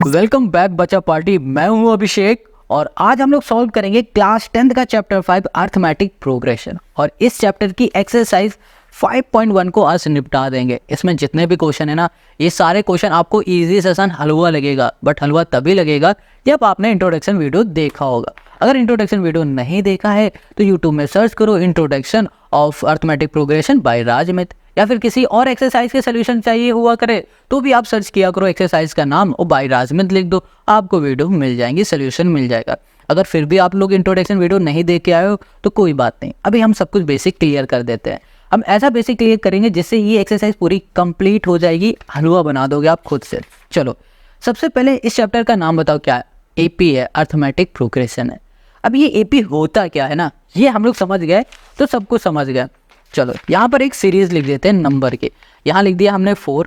Welcome back बच्चा party. मैं हूं अभिषेक और आज हम लोग सॉल्व करेंगे क्लास 10th का चैप्टर 5 अर्थमेटिक प्रोग्रेशन। और इस चैप्टर की एक्सरसाइज 5.1 को आज निपटा देंगे। इसमें जितने भी क्वेश्चन है ना, ये सारे क्वेश्चन आपको इजी सेशन हलवा लगेगा, बट हलवा तभी लगेगा जब आपने इंट्रोडक्शन वीडियो देखा होगा। अगर इंट्रोडक्शन वीडियो नहीं देखा है तो यूट्यूब में सर्च करो introduction of arithmetic progression by Rajmit, या फिर किसी और एक्सरसाइज के सोल्यूशन चाहिए हुआ करे तो भी आप सर्च किया करो एक्सरसाइज का नाम और बाय राजमित लिख दो, आपको वीडियो मिल जाएंगी, सोल्यूशन मिल जाएगा। अगर फिर भी आप लोग इंट्रोडक्शन वीडियो नहीं देख के आए हो तो कोई बात नहीं, अभी हम सब कुछ बेसिक क्लियर कर देते हैं। हम ऐसा बेसिक क्लियर करेंगे जिससे ये एक्सरसाइज पूरी कंप्लीट हो जाएगी, हलवा बना दोगे आप खुद से। चलो सबसे पहले इस चैप्टर का नाम बताओ, क्या है? एपी है, अर्थमेटिक प्रोग्रेशन है। अब ये एपी होता क्या है ना, ये हम लोग समझ गए तो सब कुछ समझ गए। चलो यहाँ पर एक सीरीज लिख देते हैं नंबर के। यहाँ लिख दिया हमने 4,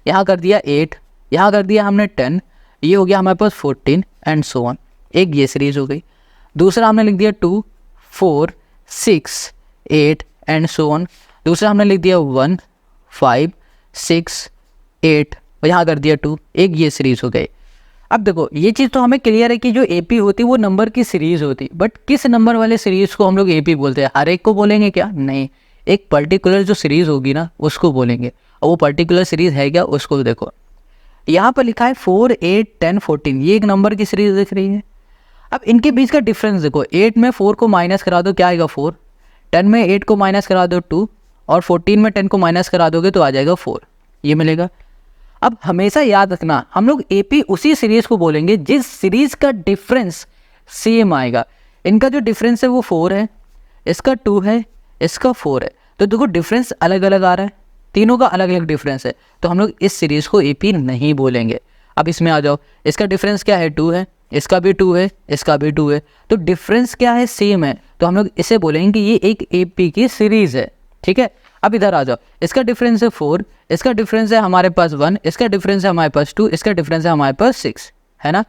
यहाँ कर दिया 8, यहाँ कर दिया हमने 10, ये हो गया हमारे पास 14 एंड सो ऑन। एक ये सीरीज हो गई। दूसरा हमने लिख दिया 2, 4, 6, 8 एंड सो ऑन। दूसरा हमने लिख दिया 1, 5, 6, 8 और यहाँ कर दिया 2, एक ये सीरीज हो गई। अब देखो ये चीज़ तो हमें क्लियर है कि जो एपी होती है वो नंबर की सीरीज होती, बट किस नंबर वाले सीरीज को हम लोग एपी बोलते हैं? हर एक को बोलेंगे क्या? नहीं, एक पर्टिकुलर जो सीरीज होगी ना उसको बोलेंगे। और वो पर्टिकुलर सीरीज है क्या, उसको देखो। यहाँ पर लिखा है 4, 8, 10, 14, ये एक नंबर की सीरीज दिख रही है। अब इनके बीच का डिफरेंस देखो, 8 में 4 को माइनस करा दो, क्या आएगा 4, 10 में 8 को माइनस करा दो 2, और 14 में 10 को माइनस करा दोगे तो आ जाएगा 4, ये मिलेगा। अब हमेशा याद रखना, हम लोग एपी उसी सीरीज को बोलेंगे जिस सीरीज का डिफरेंस सेम आएगा। इनका जो डिफरेंस है वो 4 है, इसका 2 है, इसका 4 है, तो देखो डिफरेंस अलग अलग आ रहा है, तीनों का अलग अलग डिफरेंस है, तो हम लोग इस सीरीज को एपी नहीं बोलेंगे। अब इसमें आ जाओ, इसका डिफरेंस क्या है? 2 है, इसका भी 2 है, इसका भी 2 है, तो डिफरेंस क्या है? सेम है, तो हम लोग इसे बोलेंगे कि ये एक एपी की सीरीज है। ठीक है, अब इधर आ जाओ, इसका डिफरेंस है 4, इसका डिफरेंस है हमारे पास 1, इसका डिफरेंस है हमारे पास 2, इसका डिफरेंस है हमारे पास 6, है ना?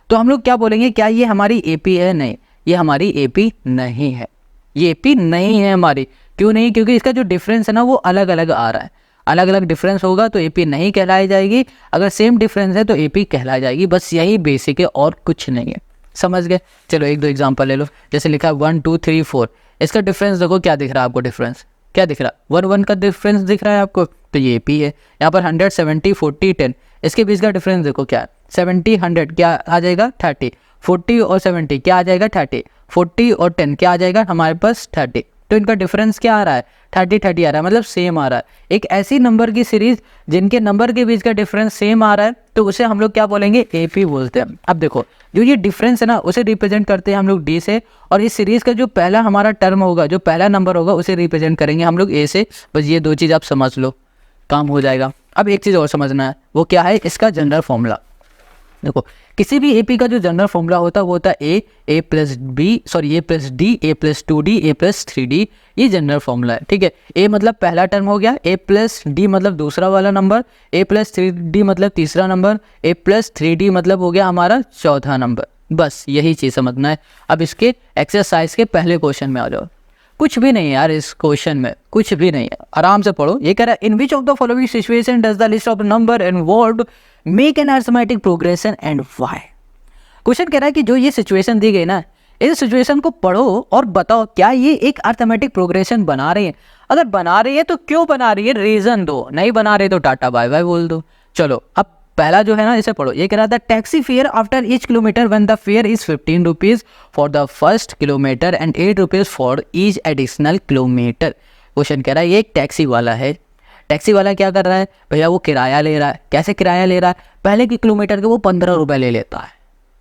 तो हम लोग क्या बोलेंगे, क्या ये हमारी एपी है? नहीं, ये हमारी एपी नहीं है, ये एपी नहीं है हमारी। क्यों नहीं? क्योंकि इसका जो डिफरेंस है ना वो अलग अलग आ रहा है। अलग अलग डिफरेंस होगा तो एपी नहीं कहलाई जाएगी, अगर सेम डिफरेंस है तो एपी कहलाई जाएगी। बस यही बेसिक है और कुछ नहीं है, समझ गए? चलो एक दो एग्जांपल ले लो। जैसे लिखा है 1, 2, 3, 4, इसका डिफरेंस देखो, क्या दिख रहा है आपको? डिफरेंस क्या दिख रहा है? 1, 1 का डिफरेंस दिख रहा है आपको, तो ये एपी है। यहाँ पर 100, 70, 40, 10, इसके बीच का डिफरेंस देखो क्या है? 70, 100 क्या आ जाएगा? 30, 40 और 70 क्या आ जाएगा? 30, 40 और 10 क्या आ जाएगा हमारे पास? 30। तो इनका डिफरेंस क्या आ रहा है? 30, 30 आ रहा है, मतलब सेम आ रहा है। एक ऐसी नंबर की सीरीज जिनके नंबर के बीच का डिफरेंस सेम आ रहा है तो उसे हम लोग क्या बोलेंगे? एपी बोलते हैं। अब देखो जो ये डिफरेंस है ना उसे रिप्रेजेंट करते हैं हम लोग डी से, और इस सीरीज का जो पहला हमारा टर्म होगा, जो पहला नंबर होगा, उसे रिप्रेजेंट करेंगे हम लोग ए से। बस ये दो चीज़ आप समझ लो, काम हो जाएगा। अब एक चीज़ और समझना है, वो क्या है? इसका जनरल फॉर्मूला। देखो किसी भी एपी का जो जनरल फॉर्मूला होता है वो होता है ए प्लस डी, ए प्लस 2d, ए प्लस 3d, ये जनरल फॉर्मूला है। ठीक है, ए मतलब पहला टर्म हो गया, ए प्लस डी मतलब दूसरा वाला नंबर, ए प्लस 3d मतलब तीसरा नंबर, ए प्लस 3d मतलब हो गया हमारा चौथा नंबर। बस यही चीज़ समझना है। अब इसके एक्सरसाइज के पहले क्वेश्चन में आ जाओ। कुछ भी नहीं है यार, इस क्वेश्चन में कुछ भी नहीं है, आराम से पढ़ो। ये कह रहा है in which of the following situation does the list of number involved make an arithmetic progression and why. Question कह रहा है कि जो ये सिचुएशन दी गई ना, इस सिचुएशन को पढ़ो और बताओ क्या ये एक अर्थमेटिक प्रोग्रेशन बना रही है। अगर बना रही है तो क्यों बना रही है, रीजन दो। नहीं बना रही तो टाटा बाय बाय बोल दो। चलो अब पहला जो है ना इसे पढ़ो। ये कह रहा था taxi fare after each kilometre when the fair is 15 rupees for the first kilometre and 8 rupees for each additional kilometre. Question कह रहा है ये एक टैक्सी वाला है। टैक्सी वाला क्या कर रहा है भैया? वो किराया ले रहा है। कैसे किराया ले रहा है? पहले के किलोमीटर के वो 15 रुपये ले लेता है।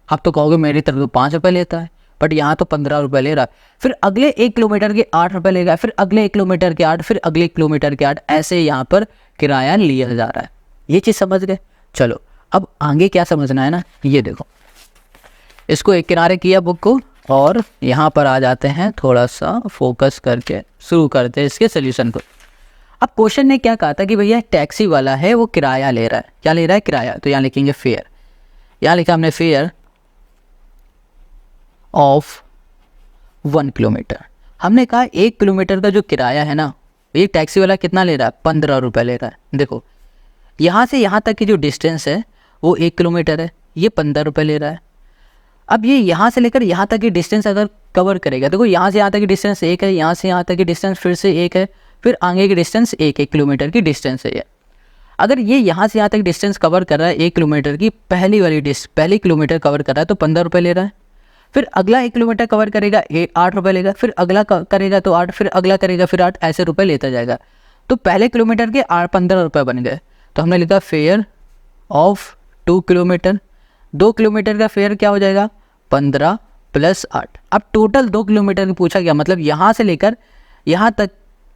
आप तो कहोगे मेरी तरफ तो 5 रुपये लेता है, बट यहाँ तो 15 रुपये ले रहा है। फिर अगले 1 किलोमीटर के 8 रुपये लेगा, फिर अगले 1 किलोमीटर के 8, फिर अगले 1 किलोमीटर के 8, ऐसे यहाँ पर किराया लिया जा रहा है। ये चीज़ समझ गए? चलो अब आगे क्या समझना है ना, ये देखो। इसको एक किनारे किया बुक को, और यहाँ पर आ जाते हैं, थोड़ा सा फोकस करके शुरू करते हैं इसके सोल्यूशन को। अब क्वेश्चन ने क्या कहा था कि भैया टैक्सी वाला है वो किराया ले रहा है। क्या ले रहा है? किराया। तो यहाँ लिखेंगे फेयर। यहाँ लिखा हमने फेयर ऑफ 1 किलोमीटर। हमने कहा 1 किलोमीटर का जो किराया है ना, ये टैक्सी वाला कितना ले रहा है? 15 रुपये ले रहा है। देखो यहाँ से यहाँ तक की जो डिस्टेंस है वो 1 किलोमीटर है, ये 15 रुपये ले रहा है। अब ये यहाँ से लेकर यहाँ तक की डिस्टेंस अगर कवर करेगा, देखो यहाँ से यहाँ तक की डिस्टेंस 1 है, यहाँ से यहाँ तक की डिस्टेंस फिर से 1 है, फिर आगे की डिस्टेंस 1 किलोमीटर की डिस्टेंस है ये। अगर ये यहाँ से यहाँ तक डिस्टेंस कवर कर रहा है 1 किलोमीटर की, पहली किलोमीटर कवर कर रहा है तो 15 रुपये ले रहा है। फिर अगला 1 किलोमीटर कवर करेगा 8 रुपये लेगा, फिर अगला करेगा तो 8, फिर अगला करेगा फिर 8, ऐसे रुपये लेता जाएगा। तो पहले किलोमीटर के 15 रुपये बन गए। तो हमने लिखा फेयर ऑफ 2 किलोमीटर। 2 किलोमीटर का फेयर क्या हो जाएगा 15 + 8। अब टोटल 2 किलोमीटर पूछा गया, मतलब यहाँ से लेकर यहाँ तक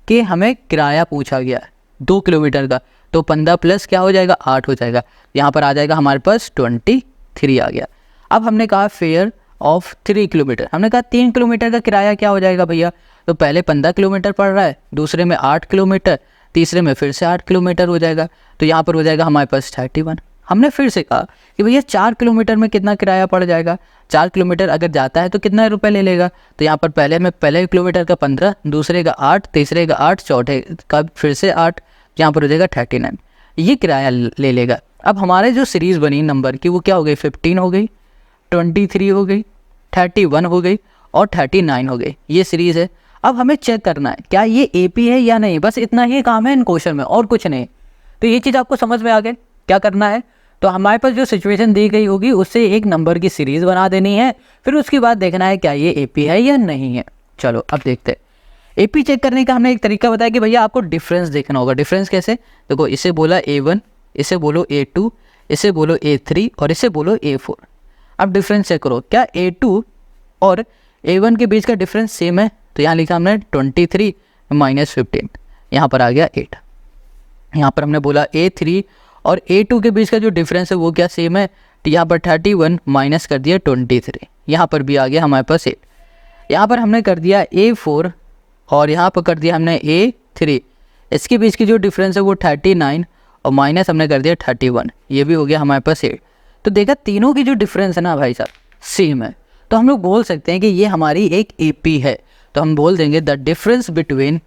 के हमें किराया पूछा गया 2 किलोमीटर का, तो 15 प्लस क्या हो जाएगा 8 हो जाएगा। यहाँ पर आ जाएगा हमारे पास 23 आ गया। अब हमने कहा फेयर ऑफ 3 किलोमीटर, हमने कहा 3 किलोमीटर का किराया क्या हो जाएगा भैया, तो पहले 15 किलोमीटर पड़ रहा है, दूसरे में 8 किलोमीटर, तीसरे में फिर से 8 किलोमीटर हो जाएगा, तो यहाँ पर हो जाएगा हमारे पास 31। हमने फिर से कहा कि भैया 4 किलोमीटर में कितना किराया पड़ जाएगा, 4 किलोमीटर अगर जाता है तो कितना रुपए ले लेगा, तो यहाँ पर पहले किलोमीटर का 15, दूसरे का 8, तीसरे का 8, चौथे का फिर से 8, यहाँ पर हो जाएगा 39, ये किराया ले लेगा। अब हमारे जो सीरीज़ बनी नंबर की वो क्या हो गई 15 हो गई, 23 हो गई, 31 हो गई और 39 हो गई, ये सीरीज़ है। अब हमें चेक करना है क्या ये AP है या नहीं, बस इतना ही काम है इन क्वेश्चन में और कुछ नहीं। तो ये चीज़ आपको समझ में आ गई क्या करना है। तो हमारे पास जो सिचुएशन दी गई होगी उससे एक नंबर की सीरीज़ बना देनी है, फिर उसके बाद देखना है क्या ये AP है या नहीं है। चलो अब देखते हैं। AP चेक करने का हमने एक तरीका बताया कि भैया आपको डिफरेंस देखना होगा। डिफरेंस कैसे, देखो इसे बोला A1, इसे बोलो A2, इसे बोलो A3 और इसे बोलो A4। अब डिफरेंस चेक करो, क्या A2 और A1 के बीच का डिफरेंस सेम है, तो यहाँ लिखा हमने 23 - 15, यहाँ पर आ गया 8। यहाँ पर हमने बोला A3 और A2 के बीच का जो डिफरेंस है वो क्या सेम है, तो यहाँ पर 31 माइनस कर दिया 23, यहाँ पर भी आ गया हमारे पास 8। यहाँ पर हमने कर दिया A4 और यहाँ पर कर दिया हमने A3, इसके बीच की जो डिफरेंस है वो 39 और माइनस हमने कर दिया 31, ये भी हो गया हमारे पास 8। तो देखा तीनों की जो डिफरेंस है ना भाई साहब सेम है, तो हम लोग बोल सकते हैं कि ये हमारी एक AP है। तो हम बोल देंगे the difference between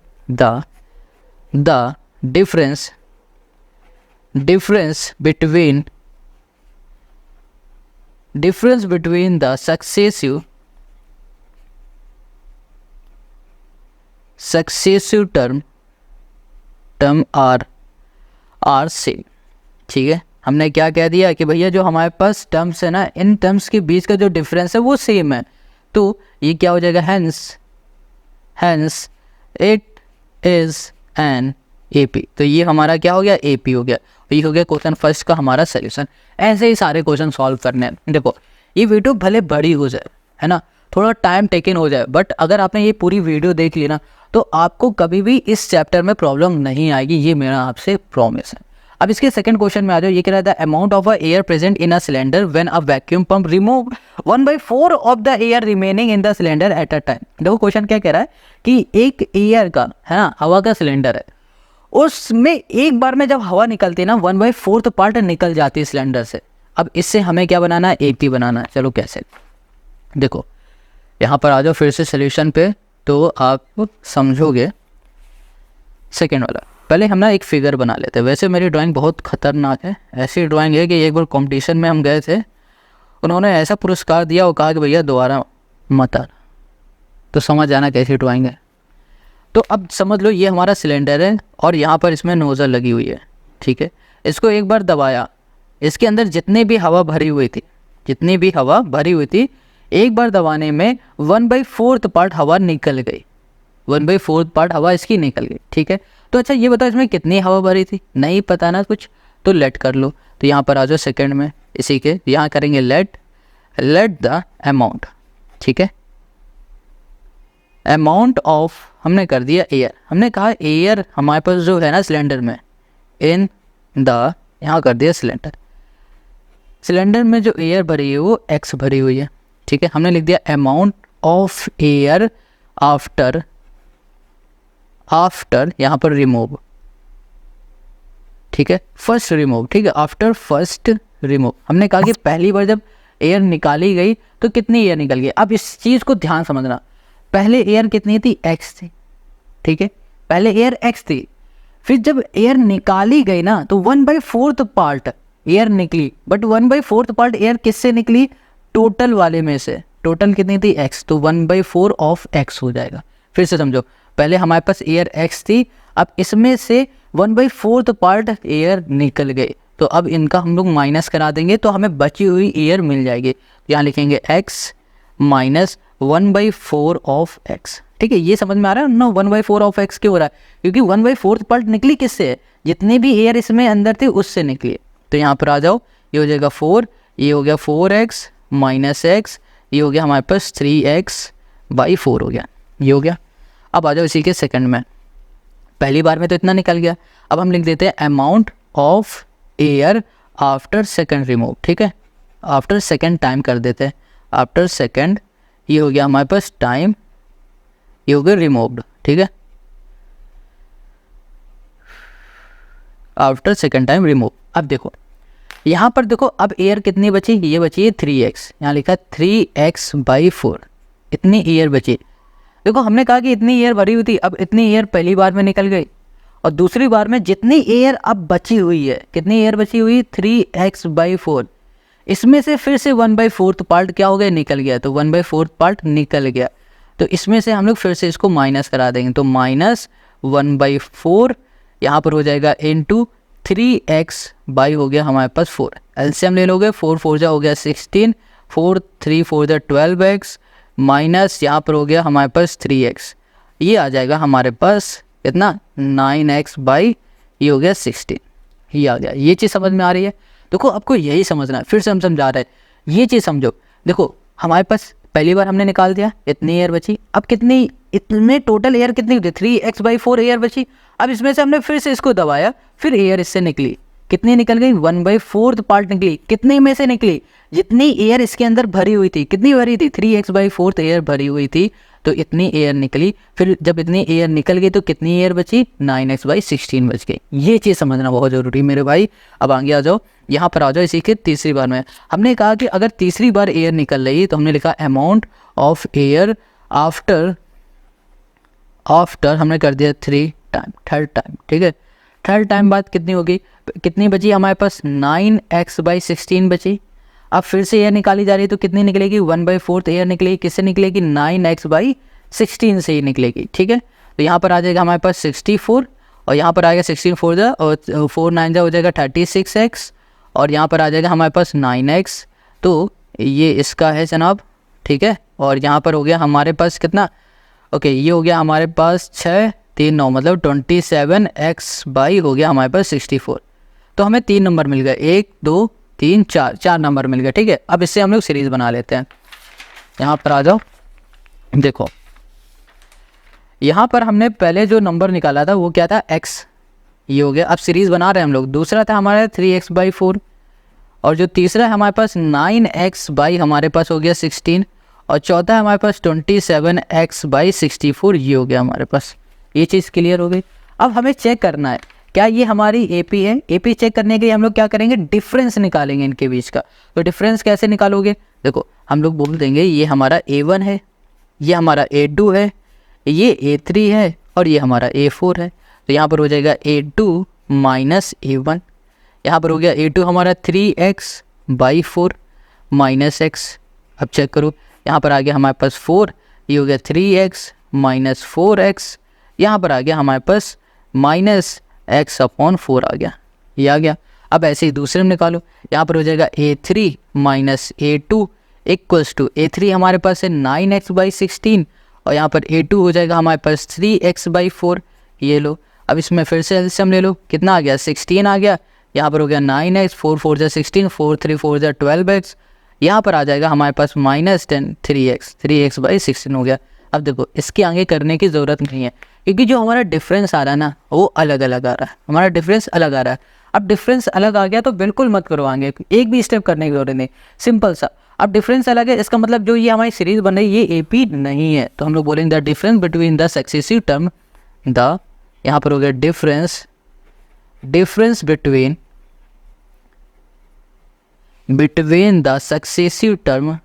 difference between the successive term are same। ठीक है, हमने क्या कह दिया कि भैया जो हमारे पास टर्म्स है ना, इन टर्म्स के बीच का जो डिफरेंस है वो सेम है, तो ये क्या हो जाएगा hence it is an AP। तो ये हमारा क्या हो गया AP हो गया। ये हो गया क्वेश्चन फर्स्ट का हमारा सोल्यूशन। ऐसे ही सारे क्वेश्चन सॉल्व करने हैं। देखो ये वीडियो भले बड़ी हो जाए है ना, थोड़ा टाइम टेकन हो जाए, बट अगर आपने ये पूरी वीडियो देख ली ना तो आपको कभी भी इस चैप्टर में प्रॉब्लम नहीं आएगी, ये मेरा आपसे प्रॉमिस है। अब इसके सेकंड क्वेश्चन में आ जाओ। ये कह रहा था amount of a air present in a cylinder when a vacuum pump remove 1/4 of the air remaining in the cylinder at a time. देखो क्वेश्चन क्या कह रहा है कि एक एयर का है ना, हवा का सिलेंडर है, उसमें एक बार में जब हवा निकलती है ना 1/4 पार्ट निकल जाती है सिलेंडर से। अब इससे हमें क्या बनाना है AP बनाना है। चलो कैसे, देखो यहाँ पर आ जाओ फिर से सोल्यूशन पे, तो आप समझोगे। सेकेंड वाला पहले हम ना एक फिगर बना लेते हैं। वैसे मेरी ड्राइंग बहुत ख़तरनाक है, ऐसी ड्राइंग है कि एक बार कंपटीशन में हम गए थे, उन्होंने ऐसा पुरस्कार दिया और कहा कि भैया दोबारा मत आना, तो समझ जाना कैसी ड्राइंग है। तो अब समझ लो ये हमारा सिलेंडर है और यहाँ पर इसमें नोज़ल लगी हुई है, ठीक है। इसको एक बार दबाया, इसके अंदर जितनी भी हवा भरी हुई थी एक बार दबाने में 1/4 पार्ट हवा निकल गई, 1/4 पार्ट हवा इसकी निकल गई, ठीक है। तो अच्छा ये बताओ इसमें कितनी हवा भरी थी, नहीं पता ना कुछ, तो लेट कर लो। तो यहाँ पर आ जाओ सेकेंड में, इसी के यहाँ करेंगे लेट द अमाउंट, ठीक है। अमाउंट ऑफ हमने कर दिया एयर, हमने कहा एयर हमारे पास जो है ना सिलेंडर में इन द, यहाँ कर दिया सिलेंडर में जो एयर भरी है वो X भरी हुई है, ठीक है। हमने लिख दिया अमाउंट ऑफ एयर आफ्टर यहाँ पर रिमूव, ठीक है, फर्स्ट रिमूव, ठीक है, आफ्टर फर्स्ट रिमूव। हमने कहा कि पहली बार जब एयर निकाली गई तो कितनी एयर निकल गई। अब इस चीज़ को ध्यान समझना, पहले एयर कितनी थी X थी, ठीक है, पहले एयर X थी, फिर जब एयर निकाली गई ना तो 1/4 पार्ट एयर निकली, बट 1/4 पार्ट एयर किससे निकली, टोटल वाले में से। टोटल कितनी थी, x, तो 1/4 ऑफ x हो जाएगा। फिर से समझो, पहले हमारे पास एयर x थी, अब इसमें से 1/4 पार्ट एयर निकल गए, तो अब इनका हम लोग माइनस करा देंगे तो हमें बची हुई एयर मिल जाएगी। यहाँ लिखेंगे x माइनस 1/4 ऑफ x। ठीक है, ये समझ में आ रहा है ना 1/4 ऑफ x क्यों हो रहा है, क्योंकि 1/4 पार्ट निकली किससे है, जितने भी एयर इसमें अंदर थे उससे निकली। तो यहाँ पर आ जाओ, ये हो जाएगा 4, ये हो गया 4x माइनस x, ये हो गया हमारे पास 3x/4 हो गया, ये हो गया। अब आ जाओ इसी के सेकंड में, पहली बार में तो इतना निकल गया, अब हम लिख देते हैं amount of air after second remove. ठीक है, आफ्टर सेकंड टाइम कर देते हैं, आफ्टर सेकंड, ये हो गया हमारे पास टाइम, ये हो गया रिमूव्ड। ठीक है, आफ्टर सेकंड टाइम रिमूव। अब देखो यहाँ पर देखो, अब एयर कितनी बची, ये बची है 3x, यहाँ लिखा 3x/4, इतनी एयर बची। देखो हमने कहा कि इतनी एयर भरी हुई थी, अब इतनी एयर पहली बार में निकल गई, और दूसरी बार में जितनी एयर अब बची हुई है, कितनी एयर बची हुई, 3x/4, इसमें से फिर से 1/4 पार्ट क्या हो गया, निकल गया, तो 1/4 पार्ट निकल गया, तो इसमें से हम लोग फिर से इसको माइनस करा देंगे, तो माइनस 1/4 यहाँ पर हो जाएगा इंटू 3x हो गया हमारे पास 4, एलसीएम ले लोगे, 4 4 जा हो गया 16, 4 3 4 जा 12x, माइनस यहाँ पर हो गया हमारे पास 3x, ये आ जाएगा हमारे पास कितना 9x ये हो गया 16, ये आ गया। ये चीज़ समझ में आ रही है, देखो आपको यही समझना है, फिर से हम समझा रहे हैं, ये चीज़ समझो। देखो हमारे पास पहली बार हमने निकाल दिया, इतनी एयर बची, अब कितनी, इतने टोटल एयर कितनी होती है, 3x/4 एयर बची, अब इसमें से हमने फिर से इसको दबाया, फिर एयर इससे निकली, कितनी निकल गई, 1/4 पार्ट निकली, कितने में से निकली, जितनी एयर इसके अंदर भरी हुई थी, कितनी भरी थी, 3x/4 एयर भरी हुई थी, तो इतनी एयर निकली, फिर जब इतनी एयर निकल गई तो कितनी एयर बची, 9x/16 बच गई। ये चीज़ समझना बहुत ज़रूरी मेरे भाई। अब आगे आ जाओ, यहाँ पर आ जाओ, इसी के तीसरी बार में हमने कहा कि अगर तीसरी बार एयर निकल रही है तो हमने लिखा अमाउंट ऑफ एयर आफ्टर हमने कर दिया 3 टाइम, थर्ड टाइम। ठीक है, थर्ड टाइम बाद कितनी होगी, कितनी बची हमारे पास, 9x/16 बची। अब फिर से एयर निकाली जा रही है तो कितनी निकलेगी, 1/4 एयर निकलेगी, किससे निकलेगी, 9x/16 से ही निकलेगी। ठीक है, तो यहाँ पर आ जाएगा हमारे पास 64, और यहाँ पर आएगा 16 4 जा और 4 9 जा हो जाएगा 36x, और यहाँ पर आ जाएगा हमारे पास 9x, तो ये इसका है जनाब। ठीक है, और यहाँ पर हो गया हमारे पास कितना, ओके ये हो गया हमारे पास 6 3 9 मतलब 27x हो गया हमारे पास 64, तो हमें 3 नंबर मिल गए, 1 2 3 4 नंबर मिल गए। ठीक है, अब इससे हम लोग सीरीज़ बना लेते हैं। यहाँ पर आ जाओ, देखो यहाँ पर हमने पहले जो नंबर निकाला था वो क्या था, x, ये हो गया। अब सीरीज़ बना रहे हैं हम लोग, दूसरा था हमारा 3x/4, और जो तीसरा है हमारे पास 9x हमारे पास हो गया 16, और चौथा है हमारे पास 27x/64, ये हो गया हमारे पास। ये चीज़ क्लियर हो गई। अब हमें चेक करना है क्या ये हमारी AP है। AP चेक करने के लिए हम लोग क्या करेंगे, डिफरेंस निकालेंगे इनके बीच का। तो डिफरेंस कैसे निकालोगे, देखो हम लोग बोल देंगे ये हमारा A1 है, ये हमारा A2 है, ये A3 है, और ये हमारा A4 है। तो यहाँ पर हो जाएगा A2 माइनस A1, यहाँ पर हो गया A2 हमारा 3x/4 माइनस x। अब चेक करो, यहाँ पर आ गया हमारे पास 4, ये हो गया 3x माइनस 4x, यहाँ पर आ गया हमारे पास माइनस x/4 आ गया, ये आ गया। अब ऐसे ही दूसरे में निकालो, यहाँ पर हो जाएगा A3 minus A2 equals to, A3 हमारे पास है 9x/16, और यहाँ पर A2 हो जाएगा हमारे पास 3x/4, ये लो। अब इसमें फिर से एलसीएम ले लो, कितना आ गया, 16 आ गया, यहाँ पर हो गया 9x, 4 4 जा 16, 4 3 4 जा 12x, यहाँ पर आ जाएगा हमारे पास माइनस 10, 3x/16 हो गया। अब देखो इसके आगे करने की ज़रूरत नहीं है, क्योंकि जो हमारा डिफरेंस आ रहा है ना वो अलग अलग आ रहा है, हमारा डिफरेंस अलग आ रहा है। अब डिफरेंस अलग आ गया तो बिल्कुल मत करो आगे, एक भी स्टेप करने की ज़रूरत नहीं, सिंपल सा। अब डिफरेंस अलग है, इसका मतलब जो ये हमारी सीरीज़ बन रही है ये AP नहीं है, तो हम लोग बोलेंगे the difference between the successive term, the, यहाँ पर हो गया difference between the successive term,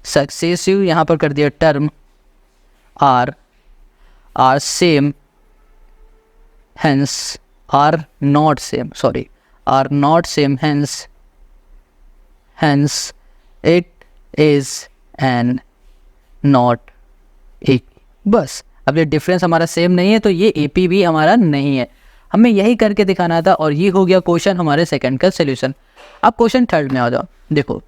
successive यहाँ पर कर दिया term are same, hence are not same, sorry are not same, hence it is an not AP। बस अब ये डिफरेंस हमारा सेम नहीं है तो ये AP भी हमारा नहीं है, हमें यही करके दिखाना था। और ये हो गया क्वेश्चन हमारे सेकंड का सोल्यूशन। अब क्वेश्चन थर्ड में आ जाओ। देखो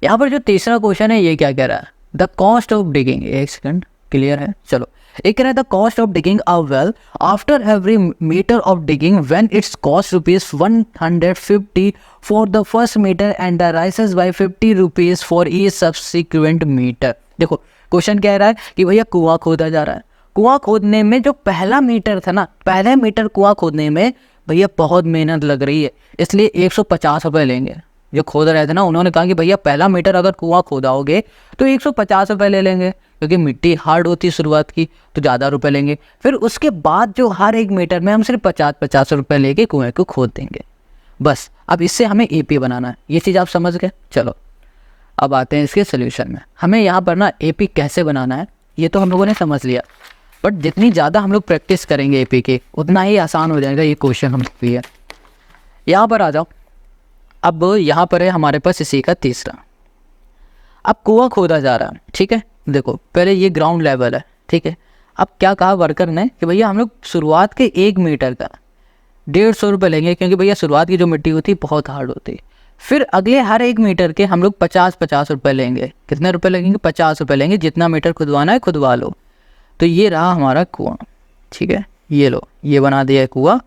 यहाँ पर जो तीसरा क्वेश्चन है ये क्या कह रहा है, द कॉस्ट ऑफ डिगिंग, एक सेकंड क्लियर है, चलो एक कह रहा है the cost of digging a well after every metre of digging when its cost ₹150 for the first metre and the rises by ₹50 for each subsequent metre. देखो question कह रहा है कि भैया कुआं खोदा जा रहा है, कुआं खोदने में जो पहला मीटर था ना, पहले मीटर कुआं खोदने में भैया बहुत मेहनत लग रही है, इसलिए 150 रुपये लेंगे। जो खोद रहे थे ना उन्होंने कहा कि भैया पहला मीटर अगर कुआं खोदाओगे तो 150 रुपये ले लेंगे, क्योंकि मिट्टी हार्ड होती है शुरुआत की तो ज़्यादा रुपए लेंगे। फिर उसके बाद जो हर एक मीटर में हम सिर्फ 50-50 रुपये लेके कुएं को खोद देंगे। बस अब इससे हमें AP बनाना है, ये चीज़ आप समझ गए। चलो अब आते हैं इसके सोल्यूशन में। हमें यहाँ पर ना AP कैसे बनाना है ये तो हम लोगों ने समझ लिया, बट जितनी ज़्यादा हम लोग प्रैक्टिस करेंगे AP के उतना ही आसान हो जाएगा ये क्वेश्चन हम भी है। यहाँ पर आ जाओ। अब यहाँ पर है हमारे पास इसी का तीसरा। अब कुआं खोदा जा रहा है, ठीक है। देखो पहले ये ग्राउंड लेवल है, ठीक है। अब क्या कहा वर्कर ने कि भैया हम लोग शुरुआत के 1 मीटर का 150 रुपये लेंगे, क्योंकि भैया शुरुआत की जो मिट्टी होती है बहुत हार्ड होती है। फिर अगले हर 1 मीटर के हम लोग 50-50 रुपये लेंगे। कितने रुपए लगेंगे? 50 रुपये लेंगे, जितना मीटर खुदवाना है खुदवा लो। तो ये रहा हमारा कुआं, ठीक है। ये लो, ये बना दिया है कुआं,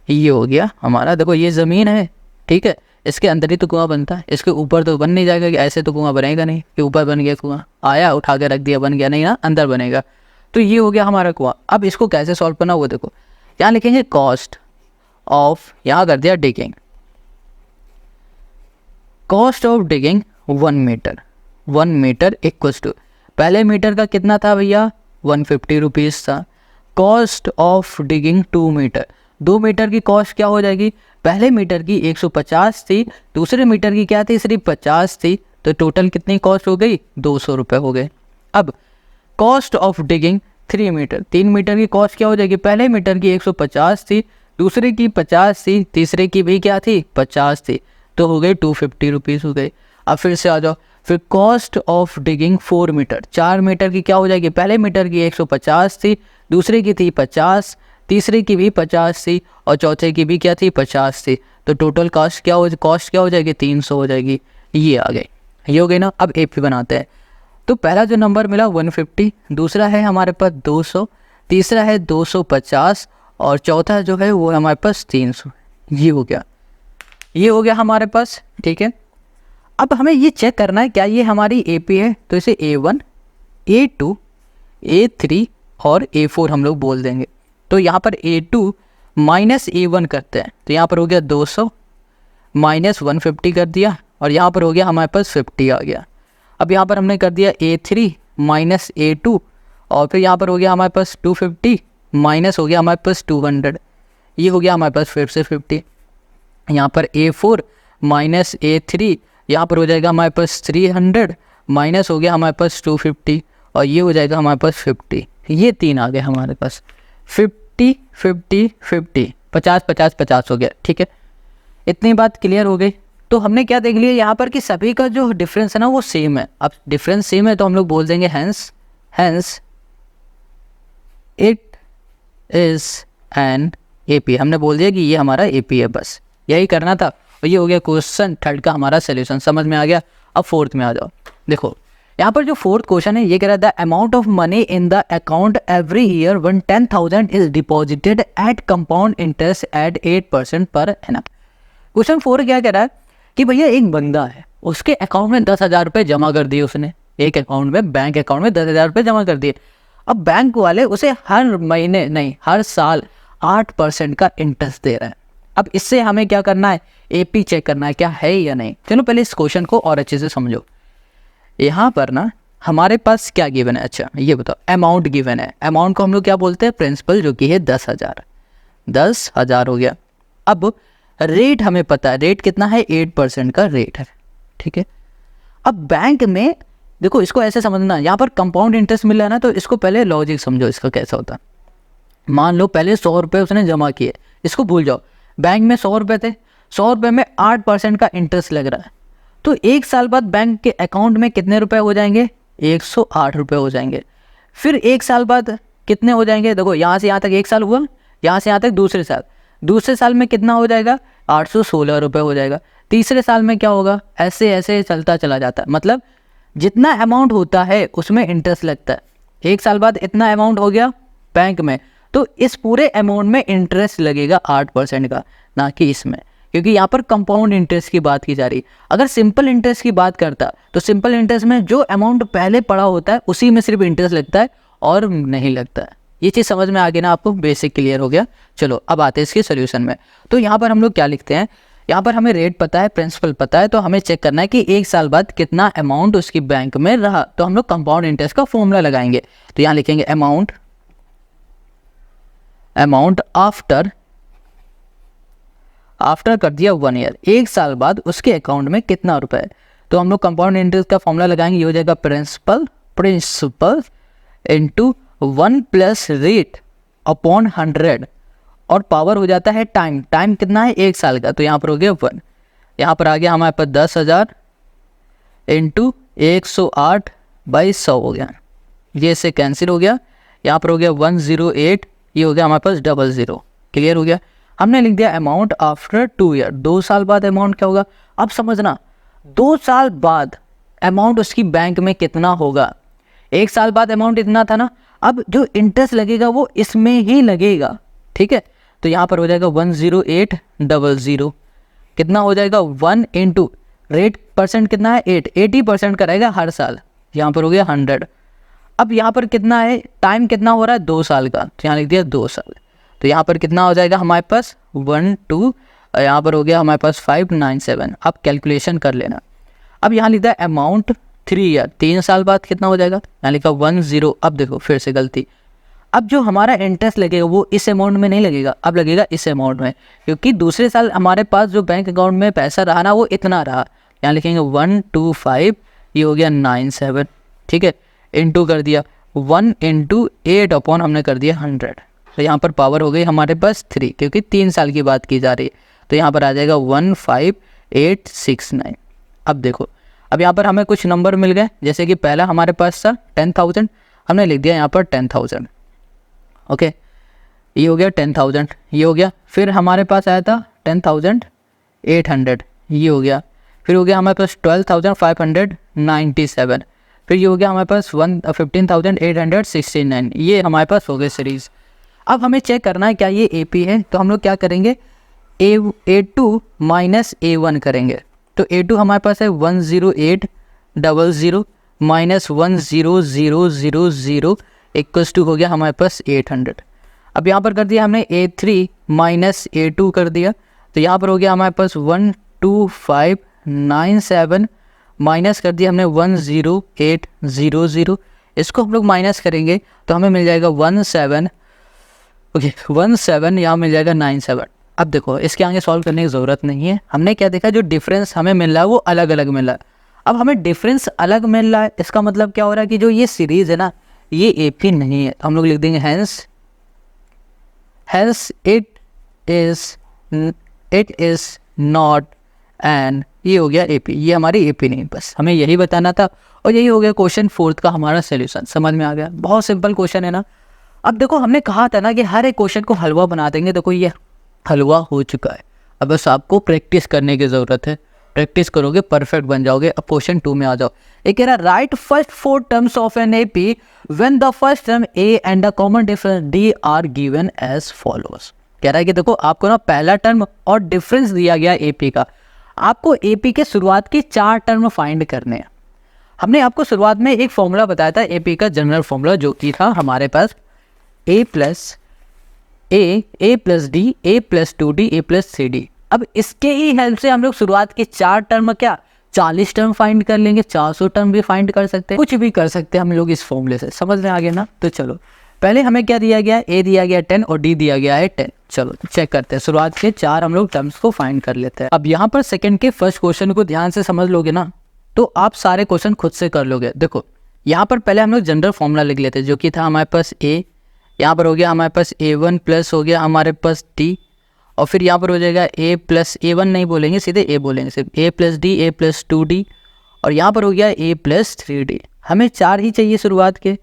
ये हो गया हमारा। देखो ये ज़मीन है, ठीक है, इसके अंदर ही तो कुआं बनता है, इसके ऊपर तो बन नहीं जाएगा कि ऐसे तो कुआं बनेगा नहीं कि ऊपर बन गया कुआं, आया उठा के रख दिया बन गया, नहीं ना, अंदर बनेगा। तो ये हो गया हमारा कुआं। अब इसको कैसे सॉल्व करना वो देखो, यहाँ लिखेंगे कॉस्ट ऑफ, यहाँ कर दिया digging, cost of digging 1 metre, 1 metre equals to, पहले मीटर का कितना था भैया 150 रुपीज़ था। Cost of digging 2 metre, 2 metre की कॉस्ट क्या हो जाएगी, पहले मीटर की 150 थी, दूसरे मीटर की क्या थी सिर्फ 50 थी, तो टोटल कितनी कॉस्ट हो गई 200 रुपये हो गए। अब cost of digging 3 metre, 3 metre की कॉस्ट क्या हो जाएगी, पहले मीटर की 150 थी, दूसरे की 50 थी, तीसरे की भी क्या थी 50 थी, तो हो गई 250 रुपीज़ हो गई। अब फिर से आ जाओ, फिर cost of digging 4 metre, 4 metre की क्या हो जाएगी, पहले मीटर की 150 थी, दूसरे की थी 50, तीसरे की भी 50 थी और चौथे की भी क्या थी 50 थी, तो टोटल कॉस्ट क्या हो जाएगी 300 हो जाएगी। ये आ गई, ये हो गई ना। अब AP बनाते हैं। तो पहला जो नंबर मिला 150, दूसरा है हमारे पास 200, तीसरा है 250 और चौथा जो है वो हमारे पास 300। ये हो गया, ये हो गया हमारे पास, ठीक है। अब हमें ये चेक करना है क्या ये हमारी AP है, तो इसे A1, A2, A3 और A4 हम लोग बोल देंगे। तो यहाँ पर A2 माइनस A1 करते हैं, तो यहाँ पर हो गया 200 माइनस 150 कर दिया और यहाँ पर हो गया हमारे पास 50 आ गया। अब यहाँ पर हमने कर दिया A3 माइनस A2 और फिर यहाँ पर हो गया हमारे पास 250 माइनस हो गया हमारे पास 200, ये हो गया हमारे पास फिर से 50। यहाँ पर A4 माइनस A3, यहाँ पर हो जाएगा हमारे पास 300 माइनस हो गया हमारे पास 250 और ये हो जाएगा हमारे पास 50। ये 3 आ गए हमारे पास, 50 50 50, 50 50 50 हो गया, ठीक है। इतनी बात क्लियर हो गई। तो हमने क्या देख लिया यहाँ पर कि सभी का जो डिफरेंस है ना वो सेम है। अब डिफरेंस सेम है तो हम लोग बोल देंगे hence it is an AP। हमने बोल दिया कि ये हमारा AP है, बस यही करना था। और ये हो गया क्वेश्चन थर्ड का हमारा सोल्यूशन, समझ में आ गया। अब फोर्थ में आ जाओ। देखो यहाँ पर जो फोर्थ क्वेश्चन है ये कह रहा है the amount of money in the account every year when 10,000 is deposited at compound interest at 8% per annum. Question 4 क्या कह रहा है कि भैया एक बंदा है, उसके अकाउंट में 10,000 रुपये जमा कर दिए उसने, एक अकाउंट में, बैंक अकाउंट में 10,000 रुपये जमा कर दिए। अब बैंक वाले उसे हर महीने नहीं हर साल 8% का इंटरेस्ट दे रहे हैं। अब इससे हमें क्या करना है, AP चेक करना है क्या है या नहीं। चलो पहले इस क्वेश्चन को और अच्छे से समझो। यहाँ पर ना हमारे पास क्या गिवन है, अच्छा ये बताओ, अमाउंट गिवन है। अमाउंट को हम लोग क्या बोलते हैं, प्रिंसिपल, जो कि है 10,000, 10,000 हो गया। अब रेट हमें पता है, रेट कितना है 8% का रेट है, ठीक है। अब बैंक में देखो इसको ऐसे समझना, यहाँ पर कंपाउंड इंटरेस्ट मिल रहा है ना, तो इसको पहले लॉजिक समझो इसका कैसा होता है। मान लो पहले 100 रुपये उसने जमा किए, इसको भूल जाओ। बैंक में 100 रुपये थे, 100 रुपये में 8% का इंटरेस्ट लग रहा है, तो 1 साल बाद बैंक के अकाउंट में कितने रुपए हो जाएंगे? 108 रुपये हो जाएंगे। फिर 1 साल बाद कितने हो जाएंगे? देखो यहाँ से यहाँ तक 1 साल हुआ, यहाँ से यहाँ तक दूसरे साल में कितना हो जाएगा? 816 रुपये हो जाएगा। तीसरे साल में क्या होगा? ऐसे ऐसे चलता चला जाता है, मतलब जितना अमाउंट होता है उसमें इंटरेस्ट लगता है। 1 साल बाद इतना अमाउंट हो गया बैंक में, तो इस पूरे अमाउंट में इंटरेस्ट लगेगा 8% का, ना कि इसमें, क्योंकि यहाँ पर कंपाउंड इंटरेस्ट की बात की जा रही है। अगर सिंपल इंटरेस्ट की बात करता तो सिंपल इंटरेस्ट में जो अमाउंट पहले पड़ा होता है उसी में सिर्फ इंटरेस्ट लगता है और नहीं लगता है। ये चीज़ समझ में आ गई ना आपको? बेसिक क्लियर हो गया। चलो अब आते हैं इसके सोल्यूशन में। तो यहाँ पर हम लोग क्या लिखते हैं, यहाँ पर हमें रेट पता है, प्रिंसिपल पता है, तो हमें चेक करना है कि 1 साल बाद कितना अमाउंट उसकी बैंक में रहा। तो हम लोग कंपाउंड इंटरेस्ट का फॉर्मूला लगाएंगे। तो यहाँ लिखेंगे अमाउंट आफ्टर कर दिया 1 ईयर, 1 साल बाद उसके अकाउंट में कितना रुपए है। तो हम लोग कंपाउंड इंटरेस्ट का फॉर्मूला लगाएंगे, ये हो जाएगा principal into 1 plus rate upon 100 और पावर हो जाता है टाइम कितना है? 1 साल का, तो यहाँ पर हो गया 1। यहाँ पर आ गया हमारे पास 10,000 इंटू 108/100 हो गया, ये से कैंसिल हो गया। यहाँ पर हो गया 108, ये हो गया हमारे पास 00। क्लियर हो गया। हमने लिख दिया अमाउंट आफ्टर 2 ईयर, 2 साल बाद अमाउंट क्या होगा। अब समझना, 2 साल बाद अमाउंट उसकी बैंक में कितना होगा। 1 साल बाद अमाउंट इतना था ना, अब जो इंटरेस्ट लगेगा वो इसमें ही लगेगा, ठीक है। तो यहाँ पर हो जाएगा 10800, कितना हो जाएगा 1 इंटू रेट परसेंट कितना है 8, 80% का रहेगा हर साल, यहाँ पर हो गया 100। अब यहाँ पर कितना है, टाइम कितना हो रहा है 2 साल का, तो यहाँ लिख दिया 2 साल। तो यहाँ पर कितना हो जाएगा हमारे पास 12, यहाँ पर हो गया हमारे पास 597। अब कैलकुलेशन कर लेना। अब यहाँ लिखा है अमाउंट 3 ईयर, 3 साल बाद कितना हो जाएगा, यहाँ लिखा 10। अब देखो फिर से गलती, अब जो हमारा इंटरेस्ट लगेगा वो इस अमाउंट में नहीं लगेगा, अब लगेगा इस अमाउंट में, क्योंकि दूसरे साल हमारे पास जो बैंक अकाउंट में पैसा रहा ना वो इतना रहा। यहाँ लिखेंगे 125, ये हो गया 97, ठीक है, इंटू कर दिया 1 इंटू 8 अपॉन हमने कर दिया 100। तो यहाँ पर पावर हो गई हमारे पास 3, क्योंकि 3 साल की बात की जा रही है। तो यहाँ पर आ जाएगा 15869। अब देखो, अब यहाँ पर हमें कुछ नंबर मिल गए, जैसे कि पहला हमारे पास था 10,000, हमने लिख दिया यहाँ पर 10,000, ओके, ये हो गया 10,000, ये हो गया। फिर हमारे पास आया था 10,800, ये हो गया। फिर हो गया हमारे पास 12,597, फिर ये हो गया हमारे पास 15,869, ये हमारे पास हो गए सीरीज़। अब हमें चेक करना है क्या ये AP है, तो हम लोग क्या करेंगे, A2 माइनस A1 करेंगे। तो A2 हमारे पास है 10800 माइनस 10000 इक्वल्स टू हो गया हमारे पास 800। अब यहाँ पर कर दिया हमने A3 माइनस A2 कर दिया, तो यहाँ पर हो गया हमारे पास 12597 माइनस कर दिया हमने 10800, इसको हम लोग माइनस करेंगे तो हमें मिल जाएगा 17, ओके 17, यहाँ मिल जाएगा 97। अब देखो इसके आगे सॉल्व करने की ज़रूरत नहीं है, हमने क्या देखा, जो डिफरेंस हमें मिल रहा है वो अलग अलग मिल रहा है। अब हमें डिफरेंस अलग मिल रहा है, इसका मतलब क्या हो रहा है कि जो ये सीरीज़ है ना ये AP नहीं है, तो हम लोग लिख देंगे hence it is not an, ये हो गया AP, ये हमारी AP नहीं, बस हमें यही बताना था। और यही हो गया क्वेश्चन 4 का हमारा सोल्यूशन। समझ में आ गया, बहुत सिंपल क्वेश्चन है ना। अब देखो हमने कहा था ना कि हर एक क्वेश्चन को हलवा बना देंगे, देखो ये हलवा हो चुका है, अब बस आपको प्रैक्टिस करने की ज़रूरत है, प्रैक्टिस करोगे परफेक्ट बन जाओगे। अब क्वेश्चन 2 में आ जाओ। ये कह रहा है write first 4 terms of an AP when the first term A and the common difference D are given as followers. कह रहा है कि देखो आपको ना पहला टर्म और डिफरेंस दिया गया AP का, आपको AP के शुरुआत के 4 टर्म फाइंड करने हैं। हमने आपको शुरुआत में एक फॉर्मूला बताया था AP का, जनरल फॉर्मूला, जो कि था हमारे पास A plus D, A plus 2D, A plus 3D। अब इसके ही हेल्प से हम लोग शुरुआत के 4 टर्म क्या 40 टर्म फाइंड कर लेंगे, 400 टर्म भी फाइंड कर सकते हैं, कुछ भी कर सकते हैं हम लोग इस फॉर्मूले से। समझ में आ गया ना। तो चलो पहले हमें क्या दिया गया है, A दिया गया 10 और D दिया गया है 10। चलो चेक करते हैं, शुरुआत के 4 हम लोग टर्म्स को फाइंड कर लेते हैं। अब यहाँ पर सेकंड के फर्स्ट क्वेश्चन को ध्यान से समझ लोगे ना तो आप सारे क्वेश्चन खुद से कर लोगे। देखो यहाँ पर पहले हम लोग जनरल फॉर्मूला लिख लेते हैं, जो कि था हमारे पास A, यहाँ पर हो गया हमारे पास A1 प्लस हो गया हमारे पास D, और फिर यहाँ पर हो जाएगा a प्लस A1 नहीं बोलेंगे, सीधे a बोलेंगे, सिर्फ a plus D, a plus 2d, और यहाँ पर हो गया a प्लस 3d। हमें 4 ही चाहिए शुरुआत के,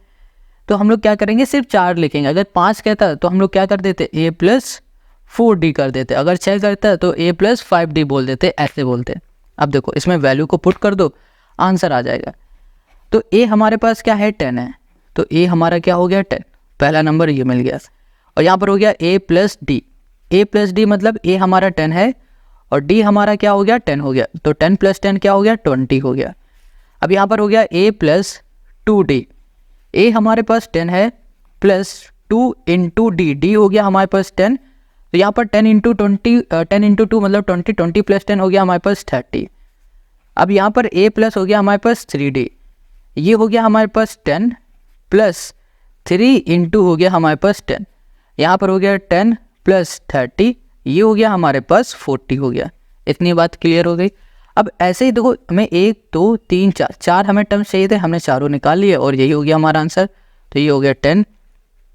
तो हम लोग क्या करेंगे, सिर्फ 4 लिखेंगे। अगर 5 कहता तो हम लोग क्या कर देते, a प्लस 4d कर देते। अगर 6 करता तो a प्लस 5d बोल देते, ऐसे बोलते। अब देखो इसमें वैल्यू को पुट कर दो, आंसर आ जाएगा। तो a हमारे पास क्या है, 10 है, तो a हमारा क्या हो गया 10, पहला नंबर ये मिल गया। और यहाँ पर हो गया a plus D, a plus D मतलब a हमारा 10 है और d हमारा क्या हो गया 10 हो गया, तो 10 प्लस 10 क्या हो गया 20 हो गया। अब यहाँ पर हो गया a प्लस 2d, a हमारे पास 10 है प्लस 2 इंटू डी हो गया हमारे पास 10, तो यहाँ पर 10 इंटू 20, 10 इंटू 2 मतलब 20, 20 प्लस 10 हो गया हमारे पास 30। अब यहाँ पर a प्लस हो गया हमारे पास 3d, ये हो गया हमारे पास 10 प्लस 3 इंटू हो गया हमारे पास 10, यहाँ पर हो गया 10 प्लस 30, ये हो गया हमारे पास 40 हो गया। इतनी बात क्लियर हो गई। अब ऐसे ही देखो हमें 1 2 3 4 हमें टर्म्स चाहिए थे, हमने चारों निकाल लिए और यही हो गया हमारा आंसर। तो ये हो गया 10,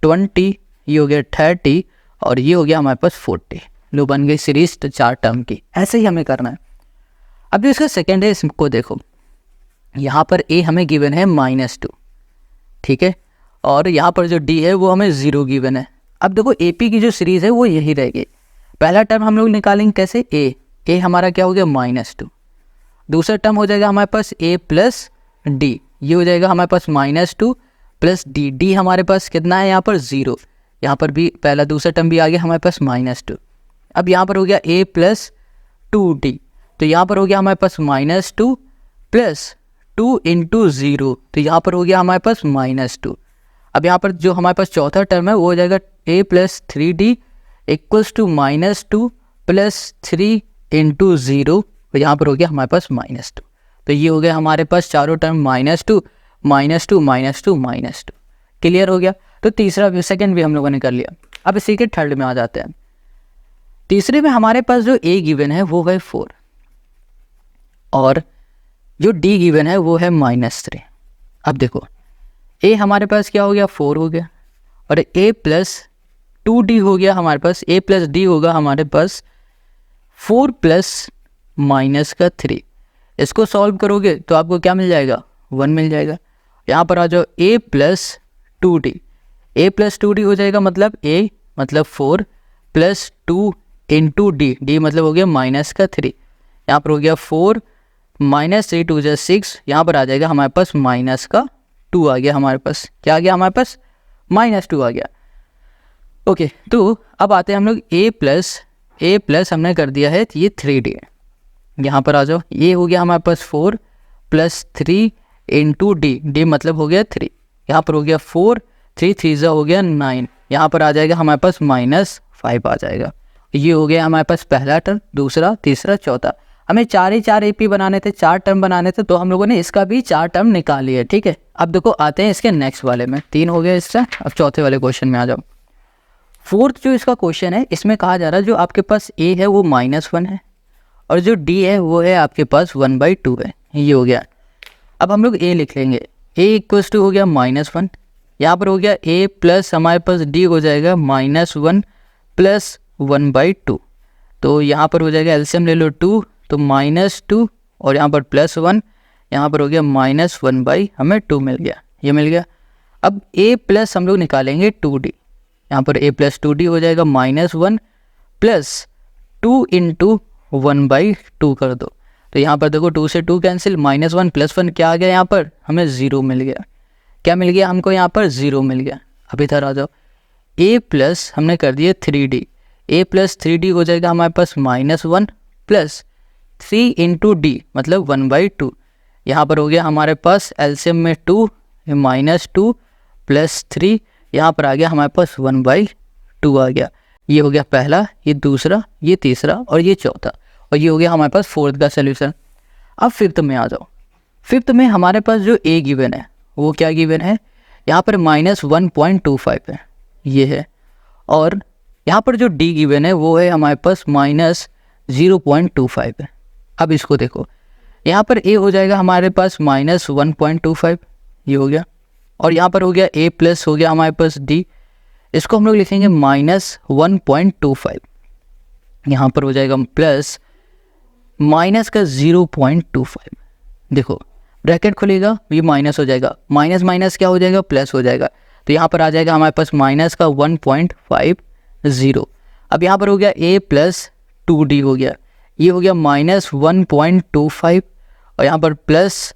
20, ये हो गया 30 और ये हो गया हमारे पास 40। लो बन गई सीरीज 4 टर्म की। ऐसे ही हमें करना है। अब जो इसका सेकेंड है इसको देखो, यहाँ पर a हमें गिवन है -2, ठीक है, और यहाँ पर जो d है वो हमें 0 गिवन है। अब देखो AP की जो सीरीज़ है वो यही रहेगी। पहला टर्म हम लोग निकालेंगे कैसे, a हमारा क्या हो गया -2, दूसरा टर्म हो जाएगा हमारे पास a प्लस डी, ये हो जाएगा हमारे पास -2 प्लस d हमारे पास कितना है यहाँ पर 0, यहाँ पर भी पहला दूसरा टर्म भी आ गया हमारे पास -2। अब यहाँ पर हो गया a प्लस 2d, तो यहाँ पर हो गया हमारे पास -2 प्लस 2 इंटू 0, तो यहाँ पर हो गया हमारे पास -2। अब यहाँ पर जो हमारे पास चौथा टर्म है वो हो जाएगा a plus 3d equals to -2 plus 3 into 0, तो यहाँ पर हो गया हमारे पास -2। तो ये हो गया हमारे पास चारों टर्म -2 -2 -2 -2। क्लियर हो गया। तो तीसरा भी सेकेंड भी हम लोगों ने कर लिया। अब इसी के थर्ड में आ जाते हैं। तीसरे में हमारे पास जो a गिवन है वो है 4 और जो d गिवन है वो है -3। अब देखो a हमारे पास क्या हो गया 4 हो गया और a प्लस 2d हो गया हमारे पास, a प्लस d होगा हमारे पास 4 प्लस -3। इसको सॉल्व करोगे तो आपको क्या मिल जाएगा 1 मिल जाएगा। यहाँ पर आ जाओ a plus 2d, a plus 2d हो जाएगा मतलब a मतलब 4 प्लस 2 इंटू d मतलब हो गया -3। यहाँ पर हो गया 4 -3 2 जा 6, यहाँ पर आ जाएगा हमारे पास -2 आ गया हमारे पास। क्या आ गया हमारे पास -2 आ गया। ओके, तो अब आते हैं हम लोग a प्लस हमने कर दिया है ये 3d, यहाँ पर आ जाओ, ये हो गया हमारे पास 4 प्लस 3 इंटू d मतलब हो गया 3, यहाँ पर हो गया 4 3 3 जा हो गया 9, यहाँ पर आ जाएगा हमारे पास -5 आ जाएगा। ये हो गया हमारे पास पहला टर्म, दूसरा, तीसरा, चौथा। हमें 4 ही 4 AP बनाने थे, 4 टर्म बनाने थे, तो हम लोगों ने इसका भी 4 टर्म निकाल लिया। ठीक है, अब देखो आते हैं इसके नेक्स्ट वाले में। 3 हो गया इसका। अब चौथे वाले क्वेश्चन में आ जाओ। फोर्थ जो इसका क्वेश्चन है इसमें कहा जा रहा है जो आपके पास a है वो -1 है और जो d है वो है आपके पास 1/2 है। ये हो गया। अब हम लोग a लिख लेंगे, a इक्वल्स टू हो गया -1, यहाँ पर हो गया a प्लस हमारे पास d हो जाएगा -1 प्लस 1/2, तो यहाँ पर हो जाएगा एलसीएम ले लो 2, तो -2 और यहाँ पर +1, यहाँ पर हो गया -1 हमें 2 मिल गया, ये मिल गया। अब a प्लस हम लोग निकालेंगे 2d, यहाँ पर a प्लस 2d हो जाएगा -1 प्लस 2 इंटू 1/2 कर दो, तो यहाँ पर देखो 2 से 2 कैंसिल, -1 + 1 क्या आ गया, यहाँ पर हमें 0 मिल गया। क्या मिल गया हमको, यहाँ पर 0 मिल गया। अब इधर आ जाओ, a प्लस हमने कर दिया 3d, a प्लस 3d हो जाएगा हमारे पास -1 प्लस 3 इंटू d मतलब 1/2, यहाँ पर हो गया हमारे पास एलसीएम में 2 -2 प्लस 3, यहाँ पर आ गया हमारे पास 1/2 आ गया। ये हो गया पहला, ये दूसरा, ये तीसरा और ये चौथा, और ये हो गया हमारे पास फोर्थ का सोल्यूशन। अब फिफ्थ में आ जाओ। फिफ्थ में हमारे पास जो a गिवन है वो क्या गिवन है, यहाँ पर -1.25 है, ये है, और यहाँ पर जो d गिवन है वो है हमारे पास -0.25 है। अब इसको देखो, यहाँ पर a हो जाएगा हमारे पास -1.25, ये हो गया, और यहाँ पर हो गया a प्लस हो गया हमारे पास d, इसको हम लोग लिखेंगे -1.25। यहाँ पर हो जाएगा प्लस माइनस का 0.25। देखो ब्रैकेट खुलेगा, ये माइनस हो जाएगा, माइनस माइनस क्या हो जाएगा, प्लस हो जाएगा। तो यहाँ पर आ जाएगा हमारे पास माइनस का 1.50। अब यहाँ पर हो गया a प्लस 2d हो गया, ये हो गया माइनस 1.25 और यहाँ पर प्लस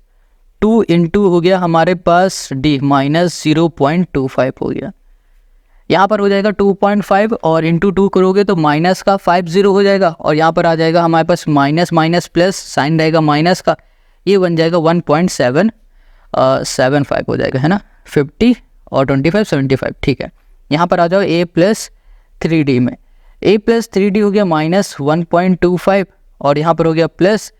2 इंटू हो गया हमारे पास d माइनस 0.25 हो गया। यहाँ पर हो जाएगा 2.5 और इंटू 2 करोगे तो माइनस का 50 हो जाएगा और यहाँ पर आ जाएगा हमारे पास माइनस माइनस प्लस साइन रहेगा माइनस का, ये बन जाएगा 1.75 हो जाएगा, है ना। 50 और 25 75, ठीक है। यहाँ पर आ जाओ a प्लस 3d में, a प्लस 3d हो गया माइनस 1.25 और यहाँ पर हो गया प्लस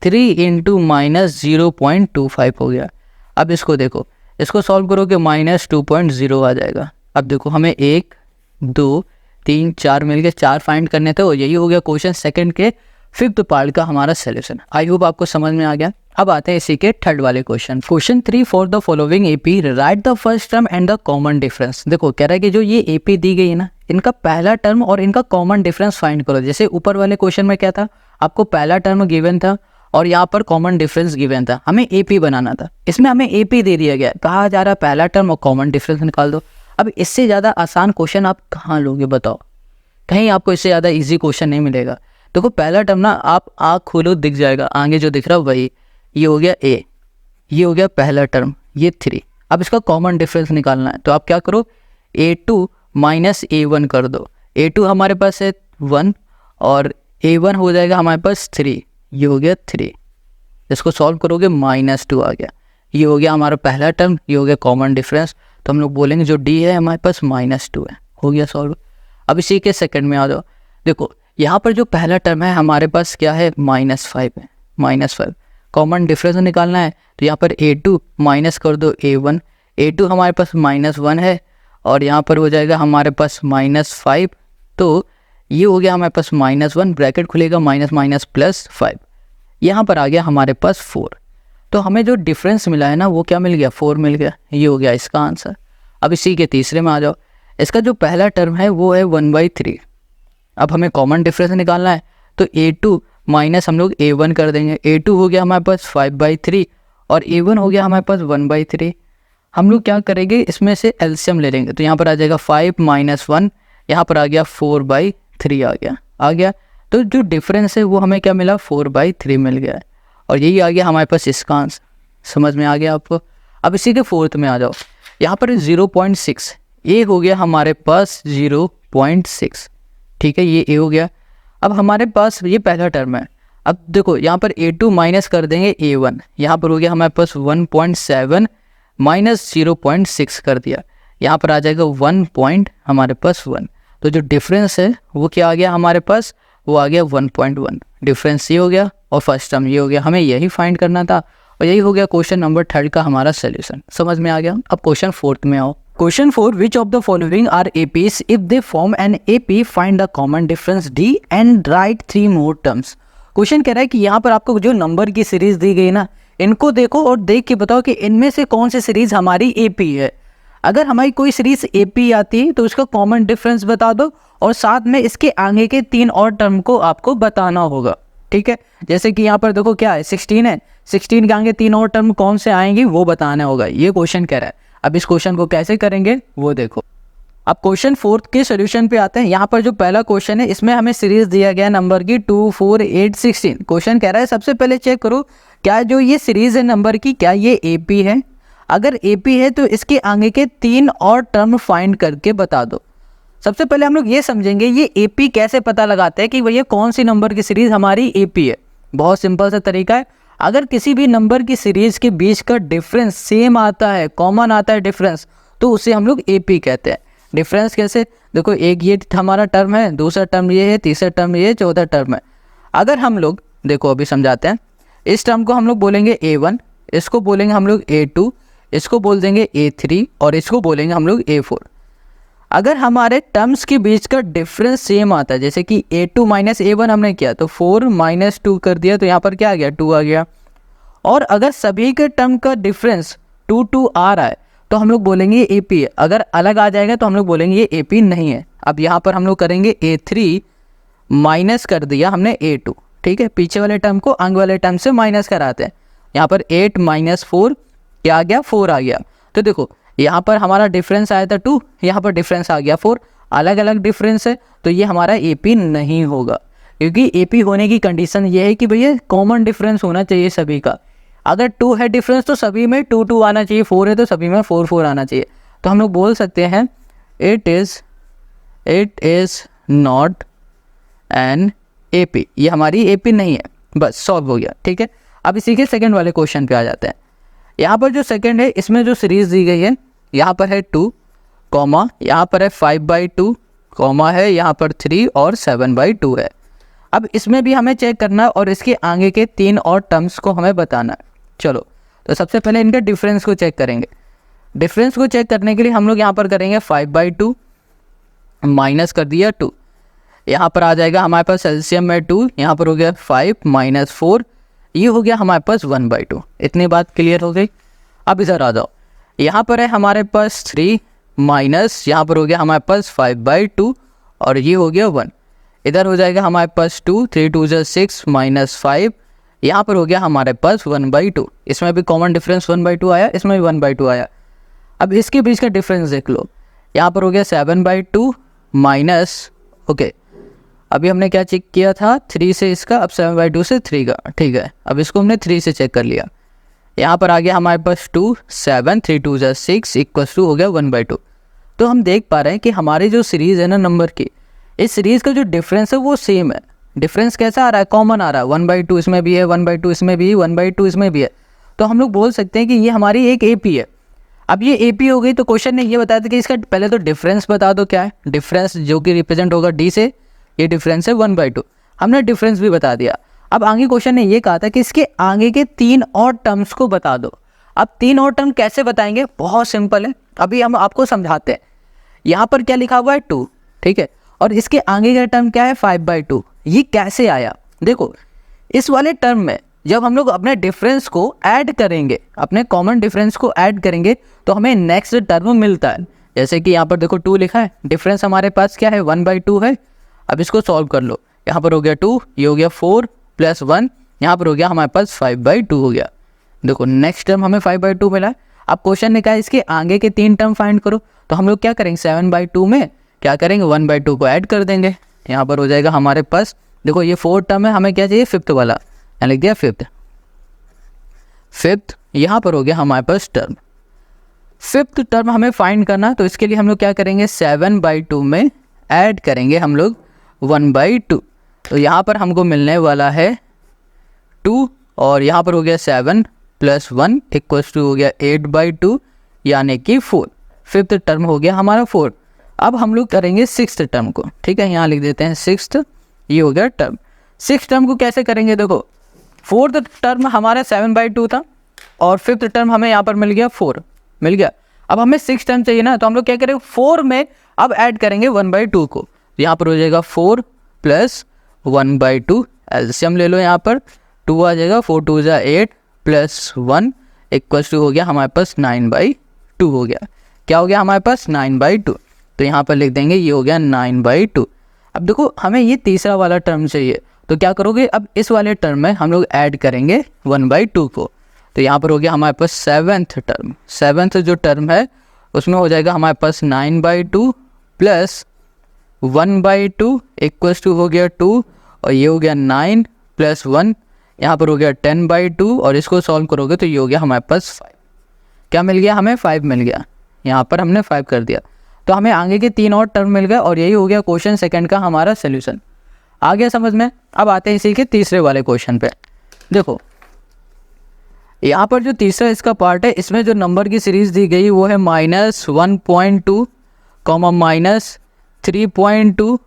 3 इंटू माइनस 0.25 हो गया। अब इसको देखो, इसको सॉल्व करोगे माइनस 2.0 आ जाएगा। अब देखो हमें 1 2 3 4 मिल गए, 4 फाइंड करने थे और यही हो गया क्वेश्चन सेकंड के 5th पार्ट का हमारा सोल्यूशन। आई होप आपको समझ में आ गया। अब आते हैं इसी के थर्ड वाले question. Question 3 for the following AP right the first term and the common difference. देखो कह रहा है कि जो ये एपी दी गई है ना, इनका पहला टर्म और इनका कॉमन डिफरेंस फाइंड करो। जैसे ऊपर वाले क्वेश्चन में क्या था, आपको पहला टर्म गिवन था और यहाँ पर कॉमन डिफरेंस गिवन था, हमें एपी बनाना था। इसमें हमें एपी दे दिया गया, कहा जा रहा है पहला टर्म और कॉमन डिफरेंस निकाल दो। अब इससे ज़्यादा आसान क्वेश्चन आप कहाँ लोगे बताओ, कहीं आपको इससे ज़्यादा इजी क्वेश्चन नहीं मिलेगा। देखो पहला टर्म ना, आप आँख खोलो दिख जाएगा, आगे जो दिख रहा है वही, ये हो गया a, ये हो गया पहला टर्म, ये 3। अब इसका कॉमन डिफरेंस निकालना है तो आप क्या करो, a2 माइनस a1 कर दो। a2 हमारे पास है 1 और a1 हो जाएगा हमारे पास 3, ये हो गया 3। इसको सॉल्व करोगे -2 आ गया, ये हो गया हमारा पहला टर्म, ये हो गया कॉमन डिफरेंस। तो हम लोग बोलेंगे जो d है हमारे पास -2 है, हो गया सॉल्व। अब इसी के सेकंड में आ जाओ, देखो यहाँ पर जो पहला टर्म है हमारे पास क्या है, -5 है, -5। कॉमन डिफरेंस निकालना है तो यहाँ पर a2 माइनस कर दो a1, a2 हमारे पास -1 है और यहाँ पर हो जाएगा हमारे पास -5, तो ये हो गया हमारे पास -1, ब्रैकेट खुलेगा माइनस माइनस प्लस 5, यहाँ पर आ गया हमारे पास 4। तो हमें जो डिफरेंस मिला है ना वो क्या मिल गया, 4 मिल गया, ये हो गया इसका आंसर। अब इसी के तीसरे में आ जाओ, इसका जो पहला टर्म है वो है 1/3। अब हमें कॉमन डिफरेंस निकालना है तो a2 माइनस हम लोग a1 कर देंगे, a2 हो गया हमारे पास 5/3 और a1 हो गया हमारे पास 1/3। हम लोग क्या करेंगे, इसमें से एलसीएम ले लेंगे तो यहाँ पर आ जाएगा 5 - 1, यहाँ पर आ गया 4/3 आ गया। तो जो डिफरेंस है वो हमें क्या मिला, 4/3 मिल गया है और यही आ गया हमारे पास इसका आंसर। समझ में आ गया आपको। अब इसी के फोर्थ में आ जाओ, यहाँ पर 0.6, ए हो गया हमारे पास 0.6, ठीक है, ये ए हो गया। अब हमारे पास ये पहला टर्म है, अब देखो यहाँ पर a2 माइनस कर देंगे a1, यहाँ पर हो गया हमारे पास 1.7 माइनस 0.6 कर दिया, यहाँ पर आ जाएगा 1 तो जो डिफरेंस है वो क्या आ गया हमारे पास, वो आ गया 1.1। डिफरेंस ये हो गया और फर्स्ट टर्म ये हो गया, हमें यही फाइंड करना था और यही हो गया क्वेश्चन नंबर 3 का हमारा सोल्यूशन। समझ में आ गया। अब क्वेश्चन 4 में आओ। Question 4, which of the following are APs, if they form an AP find the common difference D and write 3 more terms. Question कह रहा है कि यहाँ पर आपको जो नंबर की सीरीज दी गई ना, इनको देखो और देख के बताओ कि इनमें से कौन सी सीरीज हमारी एपी है। अगर हमारी कोई सीरीज एपी आती है तो उसका कॉमन डिफरेंस बता दो और साथ में इसके आगे के 3 और टर्म को आपको बताना होगा, ठीक है। जैसे कि यहाँ पर देखो क्या है, 16 है, 16 के आगे 3 और टर्म कौन से आएंगे वो बताना होगा, ये क्वेश्चन कह रहा है। अब इस क्वेश्चन को कैसे करेंगे वो देखो। अब क्वेश्चन 4 के सोल्यूशन पे आते हैं। यहाँ पर जो पहला क्वेश्चन है इसमें हमें सीरीज दिया गया नंबर की 2 4 8 16। क्वेश्चन कह रहा है सबसे पहले चेक करो क्या जो ये सीरीज है नंबर की, क्या ये एपी है। अगर एपी है तो इसके आगे के 3 और टर्म फाइंड करके बता दो। सबसे पहले हम लोग ये समझेंगे ये एपी कैसे पता लगाते हैं कि भैया कौन सी नंबर की सीरीज हमारी एपी है। बहुत सिंपल सा तरीका है, अगर किसी भी नंबर की सीरीज के बीच का डिफरेंस सेम आता है, कॉमन आता है डिफरेंस, तो उसे हम लोग एपी कहते हैं। डिफरेंस कैसे, देखो एक ये हमारा टर्म है, दूसरा टर्म ये है, तीसरा टर्म ये है, चौथा टर्म है। अगर हम लोग देखो अभी समझाते हैं, इस टर्म को हम लोग बोलेंगे a1, इसको बोलेंगे हम लोग a2, इसको बोल देंगे a3 और इसको बोलेंगे हम लोग a4। अगर हमारे टर्म्स के बीच का डिफरेंस सेम आता है, जैसे कि a2 माइनस a1 हमने किया तो 4 - 2 कर दिया तो यहाँ पर क्या आ गया, 2 आ गया। और अगर सभी के टर्म का डिफरेंस 2 2 आ रहा है तो हम लोग बोलेंगे ये एपी है। अगर अलग आ जाएगा तो हम लोग बोलेंगे ये एपी नहीं है। अब यहाँ पर हम लोग करेंगे a3 माइनस कर दिया हमने A2, ठीक है। पीछे वाले टर्म को आगे वाले टर्म से माइनस कराते हैं। यहाँ पर 8 माइनस 4 क्या आ गया, 4 आ गया। तो देखो यहाँ पर हमारा डिफरेंस आया था 2, यहाँ पर डिफरेंस आ गया 4, अलग अलग डिफरेंस है, तो ये हमारा AP नहीं होगा, क्योंकि AP होने की कंडीशन ये है कि भैया कॉमन डिफरेंस होना चाहिए सभी का। अगर 2 है डिफरेंस तो सभी में 2 2 आना चाहिए, 4 है तो सभी में 4 4 आना चाहिए। तो हम लोग बोल सकते हैं it is not N AP, ये हमारी AP नहीं है। बस सॉल्व हो गया, ठीक है। अब इसी के सेकंड वाले क्वेश्चन पे आ जाते हैं। यहाँ पर जो सेकंड है इसमें जो सीरीज़ दी गई है, यहाँ पर है 2 कॉमा, यहाँ पर है 5/2 कॉमा है, यहाँ पर 3 और 7/2 है। अब इसमें भी हमें चेक करना है और इसके आगे के 3 और टर्म्स को हमें बताना है। चलो तो सबसे पहले इनके डिफरेंस को चेक करेंगे। डिफरेंस को चेक करने के लिए हम लोग यहाँ पर करेंगे 5/2 माइनस कर दिया 2, यहाँ पर आ जाएगा हमारे पास एलसीएम में 2, यहाँ पर हो गया 5 माइनस 4, ये हो गया हमारे पास 1/2। इतनी बात क्लियर हो गई। अब इधर आ जाओ, यहाँ पर है हमारे पास 3 माइनस, यहाँ पर हो गया हमारे पास 5/2 और ये हो गया 1। इधर हो जाएगा हमारे पास 2, 3 2 6 माइनस 5, यहाँ पर हो गया हमारे पास 1/2। इसमें भी कॉमन डिफरेंस 1/2 आया, इसमें भी 1/2 आया। अब इसके बीच का डिफरेंस देख लो, यहाँ पर हो गया 7/2 माइनस, ओके अभी हमने क्या चेक किया था 3 से इसका, अब 7/2 से 3 का, ठीक है। अब इसको हमने 3 से चेक कर लिया, यहाँ पर आ गया हमारे पास 2 7 3 2 6 इक्वल्स टू हो गया 1/2। तो हम देख पा रहे हैं कि हमारी जो सीरीज़ है ना नंबर की, इस सीरीज़ का जो डिफरेंस है वो सेम है। डिफरेंस कैसा आ रहा है, कॉमन आ रहा है, 1/2 इसमें भी है, 1/2 इसमें भी है, 1/2 इसमें भी है। तो हम लोग बोल सकते हैं कि ये हमारी एक AP है। अब ये AP हो गई तो क्वेश्चन ने ये बताया था कि इसका पहले तो डिफरेंस बता दो क्या है। डिफरेंस जो कि रिप्रेजेंट होगा D से, ये डिफरेंस है 1/2, हमने डिफरेंस भी बता दिया। अब आगे क्वेश्चन ने ये कहा था कि इसके आगे के 3 और टर्म्स को बता दो। अब 3 और टर्म कैसे बताएंगे, बहुत सिंपल है, अभी हम आपको समझाते हैं। यहाँ पर क्या लिखा हुआ है 2, ठीक है, और इसके आगे का टर्म क्या है 5/2। ये कैसे आया, देखो इस वाले टर्म में जब हम लोग अपने डिफरेंस को ऐड करेंगे, अपने कॉमन डिफरेंस को ऐड करेंगे तो हमें नेक्स्ट टर्म मिलता है। जैसे कि यहाँ पर देखो 2 लिखा है, डिफरेंस हमारे पास क्या है 1/2 है। अब इसको सॉल्व कर लो, यहाँ पर हो गया 2, ये हो गया 4 + 1, यहाँ पर हो गया हमारे पास 5/2 हो गया। देखो नेक्स्ट टर्म हमें 5/2 मिला। अब क्वेश्चन ने कहा इसके आगे के 3 टर्म फाइंड करो, तो हम लोग क्या करेंगे 7/2 में क्या करेंगे 1/2 को ऐड कर देंगे। यहाँ पर हो जाएगा हमारे पास, देखो ये 4 टर्म है, हमें क्या चाहिए 5th वाला, यहाँ लिख दिया 5th। यहाँ पर हो गया हमारे पास टर्म 5th टर्म हमें फाइंड करना, तो इसके लिए हम लोग क्या करेंगे 7/2 में ऐड करेंगे हम लोग 1/2। तो यहाँ पर हमको मिलने वाला है 2 और यहाँ पर हो गया 7 + 1 इक्वल्स टू हो गया 8/2 यानी कि 4। 5th टर्म हो गया हमारा 4। अब हम लोग करेंगे 6th टर्म को, ठीक है, यहाँ लिख देते हैं 6th, ये हो गया टर्म। 6th टर्म को कैसे करेंगे, देखो 4th टर्म हमारा 7/2 था और 5th टर्म हमें यहाँ पर मिल गया 4 मिल गया। अब हमें 6th टर्म चाहिए ना, तो हम लोग क्या करेंगे 4 में अब ऐड करेंगे 1/2 को, तो यहाँ पर हो जाएगा 4 + 1/2, एलसीएम ले लो, यहाँ पर 2 आ जाएगा, 4 2 8 + 1 इक्वल्स टू हो गया हमारे पास 9/2 हो गया। क्या हो गया हमारे पास 9/2, तो यहाँ पर लिख देंगे ये हो गया 9/2। अब देखो हमें ये तीसरा वाला टर्म चाहिए, तो क्या करोगे, अब इस वाले टर्म में हम लोग ऐड करेंगे 1/2 को, तो यहाँ पर हो गया हमारे पास 7th टर्म। 7th जो टर्म है उसमें हो जाएगा हमारे पास 9/2 + 1/2 इक्वल्स टू हो गया 2 और ये हो गया 9 + 1, यहाँ पर हो गया 10/2 और इसको सॉल्व करोगे तो ये हो गया हमारे पास 5। क्या मिल गया हमें 5 मिल गया, यहाँ पर हमने 5 कर दिया, तो हमें आगे के 3 और टर्म मिल गए और यही हो गया क्वेश्चन सेकंड का हमारा सोल्यूशन। आ गया समझ में। अब आते हैं इसी के तीसरे वाले क्वेश्चन पे। देखो यहाँ पर जो तीसरा इसका पार्ट है, इसमें जो नंबर की सीरीज़ दी गई वो है -1.2, -3.2,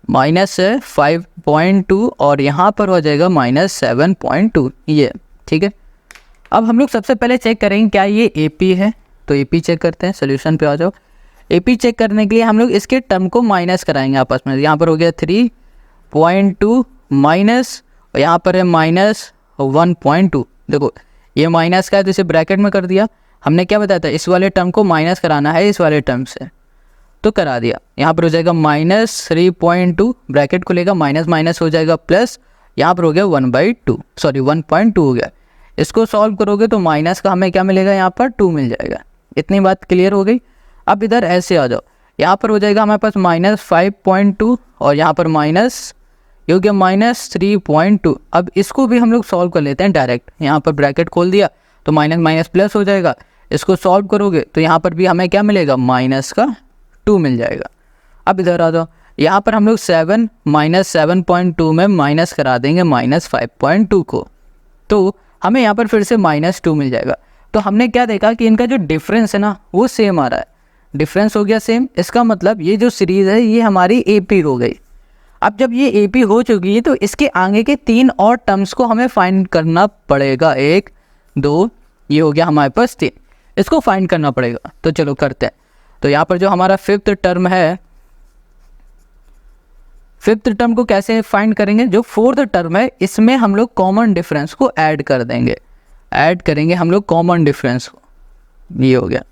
माइनस है 5.2 और यहाँ पर हो जाएगा -7.2, ये ठीक है। अब हम लोग सबसे पहले चेक करेंगे क्या ये AP है, तो AP चेक करते हैं, सोल्यूशन पे आ जाओ। AP चेक करने के लिए हम लोग इसके टर्म को माइनस कराएंगे आपस में। यहाँ पर हो गया 3.2 माइनस, और यहाँ पर है -1.2। देखो ये माइनस का है तो इसे ब्रैकेट में कर दिया। हमने क्या बताया था, इस वाले टर्म को माइनस कराना है इस वाले टर्म से, तो करा दिया। यहाँ पर हो जाएगा -3.2, ब्रैकेट खुलेगा, माइनस माइनस हो जाएगा प्लस, यहाँ पर हो गया 1/2, सॉरी 1.2 हो गया। इसको सॉल्व करोगे तो माइनस का हमें क्या मिलेगा, यहाँ पर 2 मिल जाएगा। इतनी बात क्लियर हो गई। अब इधर ऐसे आ जाओ, यहाँ पर हो जाएगा हमारे पास -5.2 और यहाँ पर माइनस, ये हो गया -3.2। अब इसको भी हम लोग सॉल्व कर लेते हैं डायरेक्ट। यहाँ पर ब्रैकेट खोल दिया तो माइनस माइनस प्लस हो जाएगा। इसको सॉल्व करोगे तो यहाँ पर भी हमें क्या मिलेगा, माइनस का 2 मिल जाएगा। अब इधर आ जाओ, यहाँ पर हम लोग 7 -7.2 में माइनस करा देंगे -5.2 को, तो हमें यहाँ पर फिर से -2 मिल जाएगा। तो हमने क्या देखा कि इनका जो डिफरेंस है ना वो सेम आ रहा है, डिफरेंस हो गया सेम। इसका मतलब ये जो सीरीज़ है ये हमारी AP हो गई। अब जब ये AP हो चुकी है तो इसके आगे के 3 और टर्म्स को हमें फाइंड करना पड़ेगा। 1 2, ये हो गया हमारे पास 3, इसको फाइंड करना पड़ेगा। तो चलो करते हैं। तो यहाँ पर जो हमारा फिफ्थ टर्म है, फिफ्थ टर्म को कैसे फाइंड करेंगे, जो फोर्थ टर्म है इसमें हम लोग कॉमन डिफरेंस को ऐड कर देंगे, ऐड करेंगे हम लोग कॉमन डिफरेंस को, ये हो गया।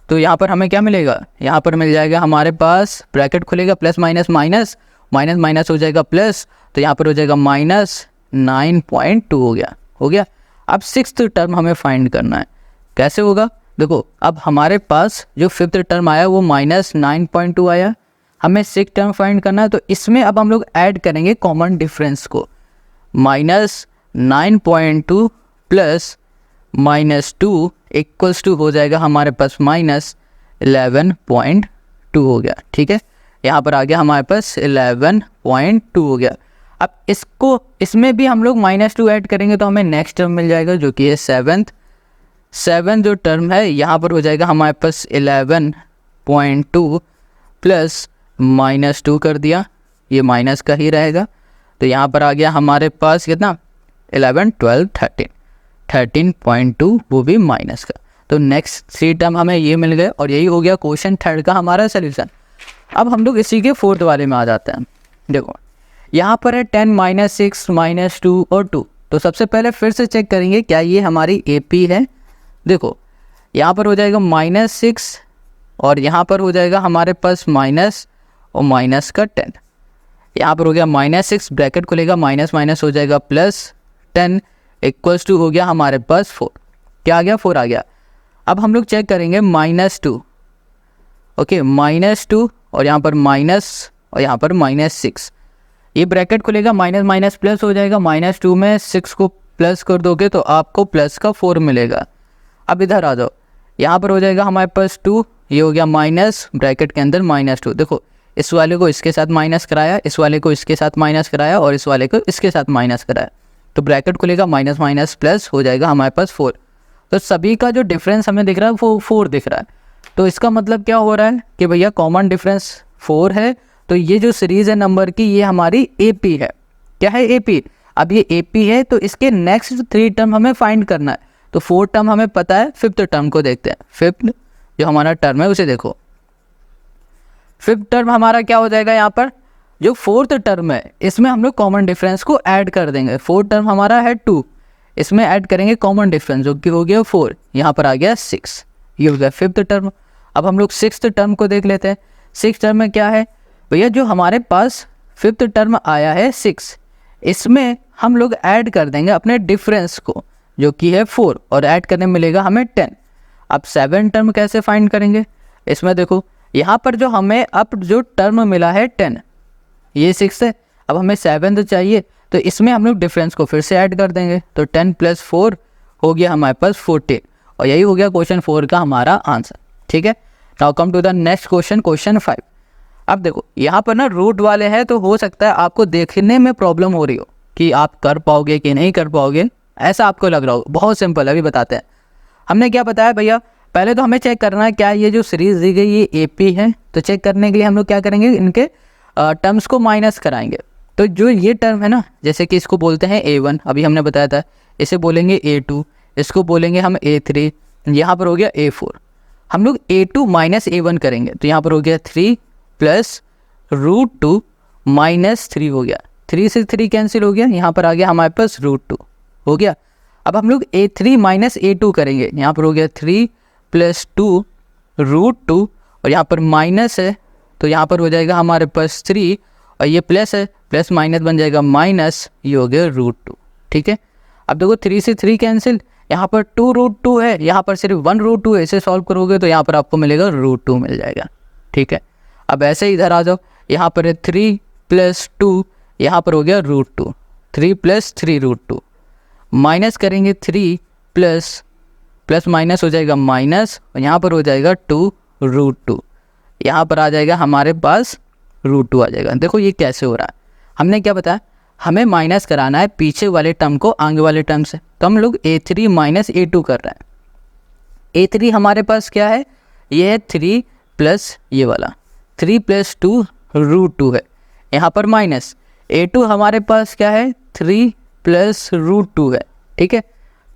तो यहाँ पर हमें क्या मिलेगा, यहाँ पर मिल जाएगा हमारे पास, ब्रैकेट खुलेगा, plus minus minus, minus minus हो जाएगा प्लस, तो यहाँ पर हो जाएगा -9.2 हो गया, हो गया। अब सिक्स्थ टर्म हमें फाइंड करना है, कैसे होगा, देखो अब हमारे पास जो फिफ्थ टर्म आया वो -9.2 आया, हमें सिक्स्थ टर्म फाइंड करना है। तो इसमें अब हम लोग ऐड करेंगे कॉमन डिफरेंस को, -9.2 प्लस -2 इक्वल्स टू हो जाएगा हमारे पास -11.2 हो गया, ठीक है। यहाँ पर आ गया हमारे पास 11.2 हो गया। अब इसको, इसमें भी हम लोग -2 ऐड करेंगे तो हमें नेक्स्ट टर्म मिल जाएगा जो कि है सेवन्थ जो टर्म है, यहाँ पर हो जाएगा हमारे पास 11.2 प्लस -2 कर दिया, ये माइनस का ही रहेगा। तो यहाँ पर आ गया हमारे पास कितना, 11 12 13.2, वो भी माइनस का। तो नेक्स्ट 3 टर्म हमें ये मिल गए और यही हो गया क्वेश्चन थर्ड का हमारा सोल्यूशन। अब हम लोग इसी के फोर्थ वाले में आ जाते हैं। देखो यहाँ पर है 10 -6 -2 और 2। तो सबसे पहले फिर से चेक करेंगे क्या ये हमारी AP है। देखो यहाँ पर हो जाएगा -6 और यहाँ पर हो जाएगा हमारे पास माइनस और माइनस का 10, यहाँ पर हो गया -6, ब्रैकेट खुलेगा, माइनस माइनस हो जाएगा प्लस 10 इक्वल्स टू हो गया हमारे पास 4, क्या आ गया, 4 आ गया। अब हम लोग चेक करेंगे -2, ओके, -2 और यहाँ पर माइनस और यहाँ पर -6, ये ब्रैकेट खुलेगा, माइनस माइनस प्लस हो जाएगा, -2 में 6 को प्लस कर दोगे तो आपको प्लस का 4 मिलेगा। अब इधर आ जाओ, यहाँ पर हो जाएगा हमारे पास 2, ये हो गया माइनस, ब्रैकेट के अंदर -2। देखो इस वाले को इसके साथ माइनस कराया, इस वाले को इसके साथ माइनस कराया और इस वाले को इसके साथ माइनस कराया, तो ब्रैकेट खुलेगा, माइनस माइनस प्लस हो जाएगा हमारे पास 4। तो सभी का जो डिफरेंस हमें दिख रहा है वो 4 दिख रहा है। तो इसका मतलब क्या हो रहा है कि भैया कॉमन डिफरेंस 4 है। तो ये जो सीरीज़ है नंबर की ये हमारी AP है। क्या है, AP। अब ये AP है तो इसके नेक्स्ट 3 टर्म हमें फाइंड करना है। तो 4 टर्म हमें पता है, फिफ्थ टर्म को देखते हैं। फिफ्थ जो हमारा टर्म है उसे देखो, फिफ्थ टर्म हमारा क्या हो जाएगा, यहाँ पर जो फोर्थ टर्म है इसमें हम लोग कॉमन डिफरेंस को ऐड कर देंगे। फोर्थ टर्म हमारा है 2, इसमें ऐड करेंगे कॉमन डिफरेंस जो कि हो गया 4, यहाँ पर आ गया 6, ये हो गया फिफ्थ टर्म। अब हम लोग सिक्स्थ टर्म को देख लेते हैं। सिक्स्थ टर्म में क्या है भैया, जो हमारे पास फिफ्थ टर्म आया है 6, इसमें हम लोग ऐड कर देंगे अपने डिफरेंस को जो कि है 4 और ऐड करने मिलेगा हमें 10। अब 7 टर्म कैसे फाइंड करेंगे, इसमें देखो यहाँ पर जो हमें अब जो टर्म मिला है 10, ये 6 है, अब हमें 7 चाहिए, तो इसमें हम लोग डिफरेंस को फिर से ऐड कर देंगे। तो 10 + 4 हो गया हमारे पास 14 और यही हो गया क्वेश्चन 4 का हमारा आंसर, ठीक है। Now come to the next question, question 5। अब देखो यहाँ पर ना रूट वाले हैं तो हो सकता है आपको देखने में प्रॉब्लम हो रही हो कि आप कर पाओगे कि नहीं कर पाओगे, ऐसा आपको लग रहा हो। बहुत सिंपल है, अभी बताते हैं। हमने क्या बताया भैया, पहले तो हमें चेक करना है क्या ये जो सीरीज़ दी गई ये AP है। तो चेक करने के लिए हम लोग क्या करेंगे, इनके टर्म्स को माइनस कराएंगे। तो जो ये टर्म है ना, जैसे कि इसको बोलते हैं A1, अभी हमने बताया था, इसे बोलेंगे A2, इसको बोलेंगे हम A3, यहाँ पर हो गया A4। हम लोग A2 - A1 करेंगे तो यहाँ पर हो गया 3 + √2 - 3 हो गया, 3 से 3 कैंसिल हो गया, यहाँ पर आ गया हमारे पास √2 हो गया। अब हम लोग A3 - A2 करेंगे, यहाँ पर हो गया 3 + 2 √2 और यहाँ पर माइनस है तो यहाँ पर हो जाएगा हमारे पास 3 और ये प्लस है, प्लस माइनस बन जाएगा माइनस, ये हो गया √2। ठीक है, अब देखो 3 से 3 कैंसिल, यहाँ पर 2√2 है, यहाँ पर सिर्फ 1√2 है, इसे सॉल्व करोगे तो यहाँ पर आपको मिलेगा √2 मिल जाएगा। ठीक है, अब ऐसे इधर आ जाओ, यहाँ पर है 3 + 2, यहाँ पर हो गया √2, 3 + 3 √2, माइनस करेंगे 3 प्लस माइनस हो जाएगा माइनस, और यहाँ पर हो जाएगा 2√2, यहाँ पर आ जाएगा हमारे पास √2 आ जाएगा। देखो ये कैसे हो रहा है, हमने क्या बताया, हमें माइनस कराना है पीछे वाले टर्म को आगे वाले टर्म से, तो हम लोग a3 - a2 कर रहे हैं। a3 हमारे पास क्या है, ये है 3 प्लस ये वाला 3 + 2 √2 है, यहाँ पर माइनस a2 हमारे पास क्या है 3 + √2 है। ठीक है,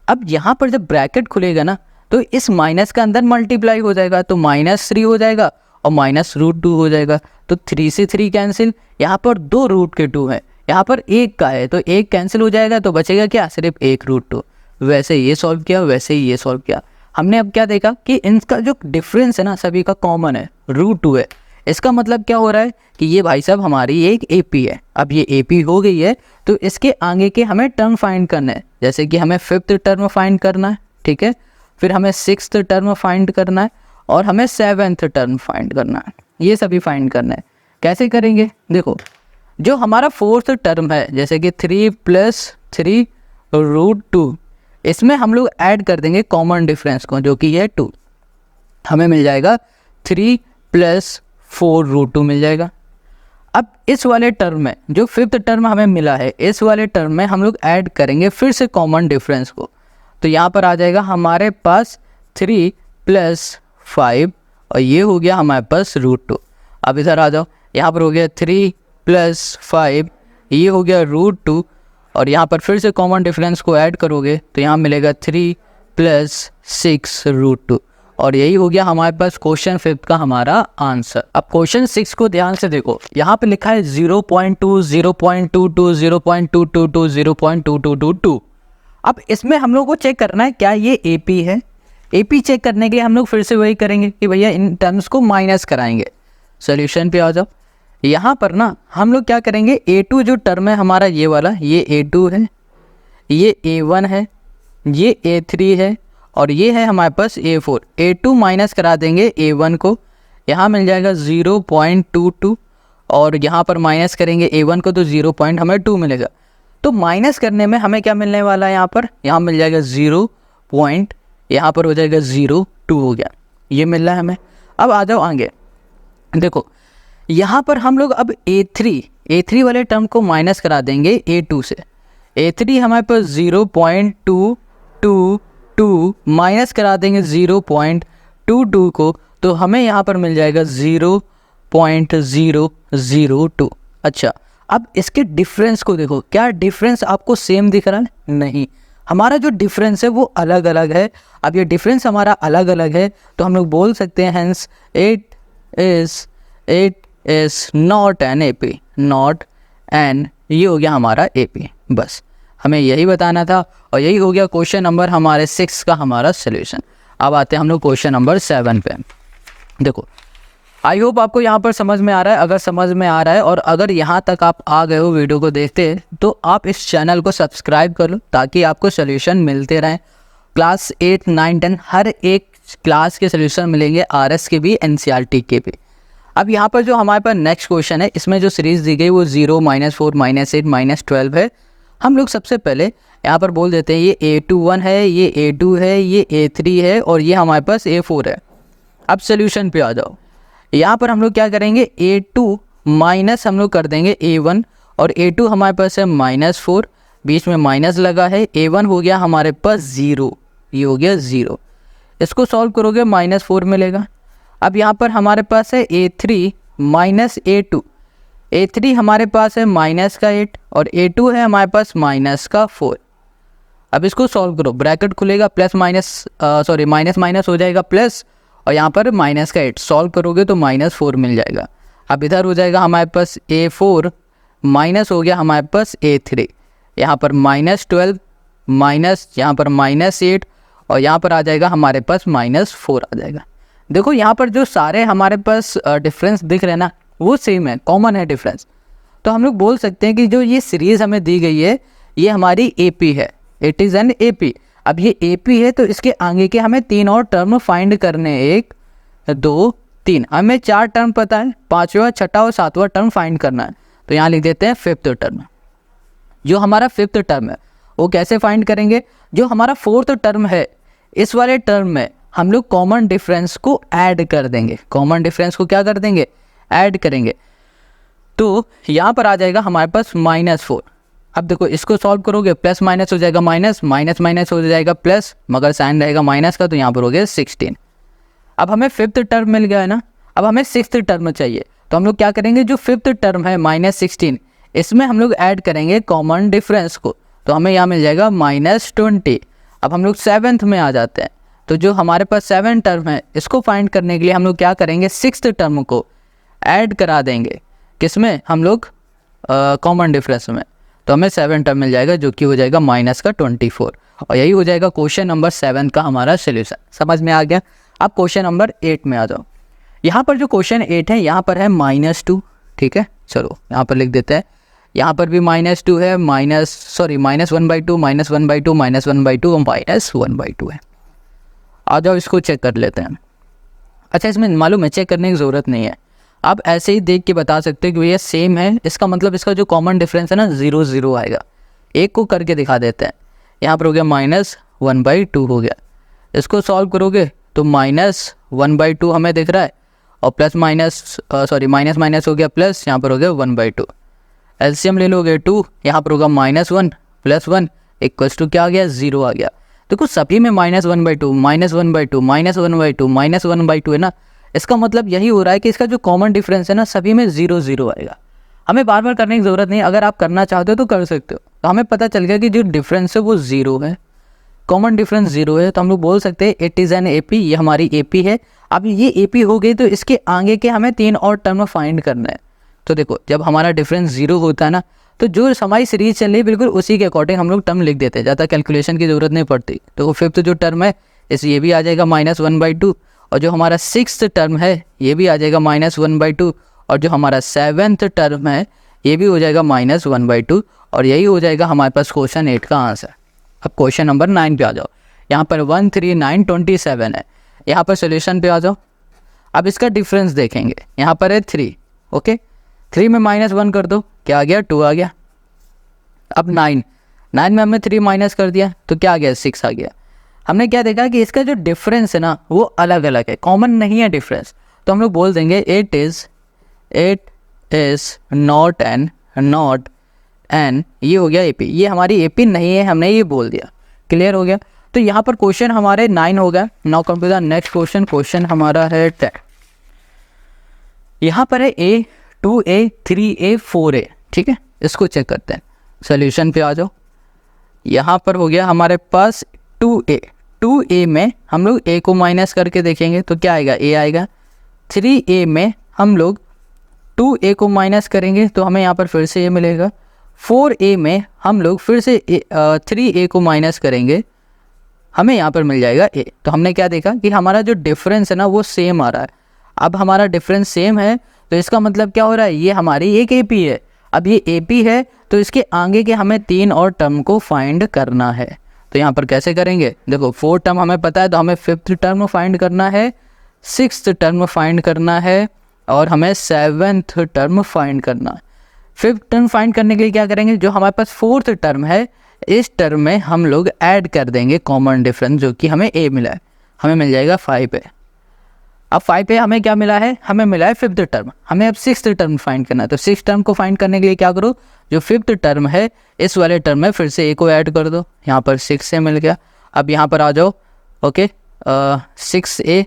अब यहाँ पर जब ब्रैकेट खुलेगा ना तो इस माइनस का अंदर मल्टीप्लाई हो जाएगा, तो -3 हो जाएगा और -√2 हो जाएगा, तो 3 से 3 कैंसिल, यहाँ पर 2 रूट के 2 है, यहाँ पर 1 का है, तो 1 कैंसिल हो जाएगा, तो बचेगा क्या, सिर्फ 1 √2। वैसे ये सॉल्व किया, वैसे ही ये सॉल्व किया। हमने अब क्या देखा कि इनका जो डिफरेंस है ना सभी का कॉमन है, √2 है। इसका मतलब क्या हो रहा है कि ये भाई साहब हमारी एक AP है। अब ये AP हो गई है तो इसके आगे के हमें टर्म फाइंड करना है, जैसे कि हमें 5th टर्म फाइंड करना है। ठीक है, फिर हमें 6th टर्म फाइंड करना है और हमें 7th टर्म फाइंड करना है, ये सभी फाइंड करना है। कैसे करेंगे, देखो जो हमारा 4th टर्म है, जैसे कि 3 + 3 √2, इसमें हम लोग ऐड कर देंगे कॉमन डिफरेंस को, जो कि ये 2, हमें मिल जाएगा 3 + 4 √2 मिल जाएगा। अब इस वाले टर्म में जो 5th टर्म हमें मिला है, इस वाले टर्म में हम लोग ऐड करेंगे फिर से कॉमन डिफरेंस को, तो यहाँ पर आ जाएगा हमारे पास 3 + 5 और ये हो गया हमारे पास √2। अब इधर आ जाओ, यहाँ पर हो गया 3 + 5, ये हो गया √2 और यहाँ पर फिर से कॉमन डिफरेंस को ऐड करोगे तो यहाँ मिलेगा 3 + 6 √2 और यही हो गया हमारे पास क्वेश्चन 5 का हमारा आंसर। अब क्वेश्चन 6 को ध्यान से देखो, यहाँ पे लिखा है 0.2 0.22 0.222 0.2222। अब इसमें हम लोग को चेक करना है क्या ये AP है। AP चेक करने के लिए हम लोग फिर से वही करेंगे कि भैया इन टर्म्स को माइनस कराएंगे। सोल्यूशन पे आ जाओ, यहाँ पर ना हम लोग क्या करेंगे, A2 जो टर्म है हमारा ये वाला, ये A2 है, ये A1 है, ये A3 है और ये है हमारे पास A4। A2 माइनस करा देंगे A1 को, यहाँ मिल जाएगा 0.22 और यहाँ पर माइनस करेंगे A1 को तो 0.2 मिलेगा। तो माइनस करने में हमें क्या मिलने वाला है, यहाँ मिल जाएगा 0. यहाँ पर हो जाएगा 0.2 हो गया, ये मिल रहा है हमें। अब आ जाओ आगे, देखो यहाँ पर हम लोग अब A3 वाले टर्म को माइनस करा देंगे A2 से। A3 हमारे पास 0.222 माइनस करा देंगे 0.22 को, तो हमें यहाँ पर मिल जाएगा 0.002। अच्छा, अब इसके डिफरेंस को देखो, क्या डिफरेंस आपको सेम दिख रहा है? नहीं, हमारा जो डिफरेंस है वो अलग अलग है। अब ये डिफरेंस हमारा अलग अलग है तो हम लोग बोल सकते हैं hence it is not an AP, not an, ये हो गया हमारा AP। बस हमें यही बताना था और यही हो गया क्वेश्चन नंबर हमारे 6 का हमारा सोल्यूशन। अब आते हैं हम लोग क्वेश्चन नंबर 7 पे। देखो, आई होप आपको यहाँ पर समझ में आ रहा है। अगर समझ में आ रहा है और अगर यहाँ तक आप आ गए हो वीडियो को देखते, तो आप इस चैनल को सब्सक्राइब कर लो ताकि आपको सोल्यूशन मिलते रहें। क्लास 8, 9, 10 हर एक क्लास के सोल्यूशन मिलेंगे, RS के भी, NCERT के भी। अब यहाँ पर जो हमारे पास नेक्स्ट क्वेश्चन है, इसमें जो सीरीज़ दी गई वो 0, -4, -8, -12 है। हम लोग सबसे पहले यहाँ पर बोल देते हैं ये A21 है, ये A2 है, ये A3 है और ये हमारे पास A4 है। अब सोल्यूशन पे आ जाओ, यहाँ पर हम लोग क्या करेंगे, A2 माइनस हम लोग कर देंगे A1 और A2 हमारे पास है -4, बीच में माइनस लगा है, A1 हो गया हमारे पास 0, ये हो गया 0। इसको सॉल्व करोगे -4 मिलेगा। अब यहाँ पर हमारे पास है A3 - A2, A3 हमारे पास है -8 और A2 है हमारे पास -4। अब इसको सॉल्व करो, ब्रैकेट खुलेगा, प्लस माइनस माइनस हो जाएगा प्लस और यहाँ पर -8 सॉल्व करोगे तो -4 मिल जाएगा। अब इधर हो जाएगा हमारे पास A4 माइनस हो गया हमारे पास A3, यहाँ पर -12 माइनस यहाँ पर -8 और यहाँ पर आ जाएगा हमारे पास -4 आ जाएगा। देखो यहाँ पर जो सारे हमारे पास डिफरेंस दिख रहे हैं ना, वो सेम है, कॉमन है डिफरेंस। तो हम लोग बोल सकते हैं कि जो ये सीरीज़ हमें दी गई है ये हमारी AP है, इट इज़ एन AP। अब ये AP है तो इसके आगे के हमें 3 और टर्म फाइंड करने हैं, 1 2 3। हमें 4 टर्म पता है, 5वां 6वां और 7वां टर्म फाइंड करना है। तो यहाँ लिख देते हैं 5th टर्म। जो हमारा 5th टर्म है वो कैसे फाइंड करेंगे, जो हमारा 4th टर्म है इस वाले टर्म में हम लोग कॉमन डिफरेंस को ऐड कर देंगे। कॉमन डिफरेंस को क्या कर देंगे, ऐड करेंगे। तो यहाँ पर आ जाएगा हमारे पास -4। अब देखो इसको सॉल्व करोगे, प्लस माइनस हो जाएगा माइनस, माइनस माइनस हो जाएगा प्लस, मगर साइन रहेगा माइनस का, तो यहाँ पर हो गया 16। अब हमें 5th टर्म मिल गया है ना, अब हमें 6th टर्म चाहिए। तो हम लोग क्या करेंगे, जो 5th टर्म है -16, इसमें हम लोग ऐड करेंगे कॉमन डिफरेंस को। तो हमें यहाँ मिल जाएगा -20। अब हम लोग 7th में आ जाते हैं। तो जो हमारे पास 7 टर्म है इसको फाइंड करने के लिए हम लोग क्या करेंगे, 6th टर्म को ऐड करा देंगे। किसमें, हम लोग कॉमन डिफरेंस में। तो हमें 7 टर्म मिल जाएगा जो कि हो जाएगा -24। और यही हो जाएगा क्वेश्चन नंबर 7 का हमारा सोल्यूशन। समझ में आ गया। अब क्वेश्चन नंबर 8 में आ जाओ। यहाँ पर जो क्वेश्चन 8 है यहाँ पर है -2। ठीक है, चलो यहाँ पर लिख देते हैं। यहाँ पर भी -2 है, -1/2, -1/2, -1/2 और -1/2 है। आ जाओ इसको चेक कर लेते हैं। अच्छा, इसमें मालूम है चेक करने की ज़रूरत नहीं है, आप ऐसे ही देख के बता सकते हो कि भैया सेम है। इसका मतलब इसका जो कॉमन डिफरेंस है ना 0 0 आएगा। एक को करके दिखा देते हैं। यहाँ पर हो गया -1/2 हो गया। इसको सॉल्व करोगे तो -1/2 हमें दिख रहा है, और प्लस माइनस हो गया प्लस, यहाँ पर हो गया 1/2। एलसीएम ले लोगे 2, यहाँ पर होगा -1 + 1 = क्या आ गया, 0 आ गया। देखो सभी में -1/2 -1/2 है ना, इसका मतलब यही हो रहा है कि इसका जो कॉमन डिफरेंस है ना सभी में 0 0 आएगा। हमें बार बार करने की ज़रूरत नहीं, अगर आप करना चाहते हो तो कर सकते हो। तो हमें पता चल गया कि जो डिफरेंस है वो 0 है, कॉमन डिफरेंस 0 है। तो हम लोग बोल सकते हैं इट इज़ एन AP, ये हमारी AP है। अब ये AP हो गई तो इसके आगे के हमें 3 और टर्म फाइंड करना है। तो देखो जब हमारा डिफरेंस 0 होता है ना, तो जो हमारी सीरीज चल रही है बिल्कुल उसी के अकॉर्डिंग हम लोग टर्म लिख देते हैं, ज़्यादा कैलकुलेशन की ज़रूरत नहीं पड़ती। तो 5th जो टर्म है इस ये भी आ जाएगा -1/2, और जो हमारा 6th टर्म है ये भी आ जाएगा -1/2, और जो हमारा 7th टर्म है ये भी हो जाएगा -1/2। और यही हो जाएगा हमारे पास क्वेश्चन 8 का आंसर। अब क्वेश्चन नंबर 9 पे आ जाओ। यहाँ पर 1 3 9 27 है। यहाँ पर सोल्यूशन पे आ जाओ। अब इसका डिफरेंस देखेंगे, यहाँ पर है 3। ओके, 3 में -1 कर दो, क्या आ गया, 2 आ गया। अब 9 में हमने 3 माइनस कर दिया तो क्या आ गया, 6 आ गया। हमने क्या देखा कि इसका जो डिफरेंस है ना वो अलग अलग है, कॉमन नहीं है डिफरेंस। तो हम लोग बोल देंगे इट इज़ नॉट एन, ये हो गया AP। ये हमारी AP नहीं है, हमने ये बोल दिया। क्लियर हो गया। तो यहाँ पर क्वेश्चन हमारे 9 हो गया। Now come to the next question. Question हमारा है 10। यहाँ पर है A 2A 3A 4A। ठीक है, इसको चेक करते हैं। सोल्यूशन पे आ जाओ। यहाँ पर हो गया हमारे पास 2A में हम लोग A को माइनस करके देखेंगे तो क्या आएगा, A आएगा। 3A में हम लोग 2A को माइनस करेंगे तो हमें यहाँ पर फिर से A मिलेगा। 4A में हम लोग फिर से 3A को माइनस करेंगे, हमें यहाँ पर मिल जाएगा A। तो हमने क्या देखा कि हमारा जो डिफरेंस है ना वो सेम आ रहा है। अब हमारा डिफरेंस सेम है तो इसका मतलब क्या हो रहा है, ये हमारी एक AP है। अब ये AP है तो इसके आगे के हमें 3 और टर्म को फाइंड करना है। तो यहाँ पर कैसे करेंगे, देखो 4 टर्म हमें पता है तो हमें 5th टर्म फाइंड करना है, 6th टर्म फाइंड करना है, और हमें 7th टर्म फाइंड करना है। 5th टर्म फाइंड करने के लिए क्या करेंगे, जो हमारे पास 4th टर्म है इस टर्म में हम लोग ऐड कर देंगे कॉमन डिफरेंस, जो कि हमें A मिला है, हमें मिल जाएगा 5A। अब 5A हमें क्या मिला है, हमें मिला है 5th टर्म। हमें अब 6th टर्म फाइंड करना है। तो 6th टर्म को फाइंड करने के लिए क्या करो, जो 5th टर्म है इस वाले टर्म में फिर से A को ऐड कर दो। यहाँ पर 6 से मिल गया। अब यहाँ पर आ जाओ। ओके, 6A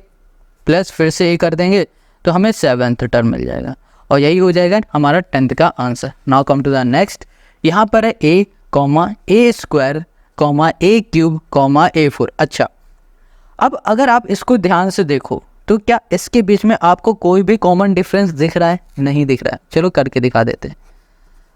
प्लस फिर से A कर देंगे तो हमें 7th टर्म मिल जाएगा, और यही हो जाएगा हमारा 10th का answer. Now come to the next. यहाँ पर है A, A², A³ A4। अच्छा, अब अगर आप इसको ध्यान से देखो तो क्या इसके बीच में आपको कोई भी कॉमन डिफरेंस दिख रहा है, नहीं दिख रहा है। चलो करके दिखा देते हैं।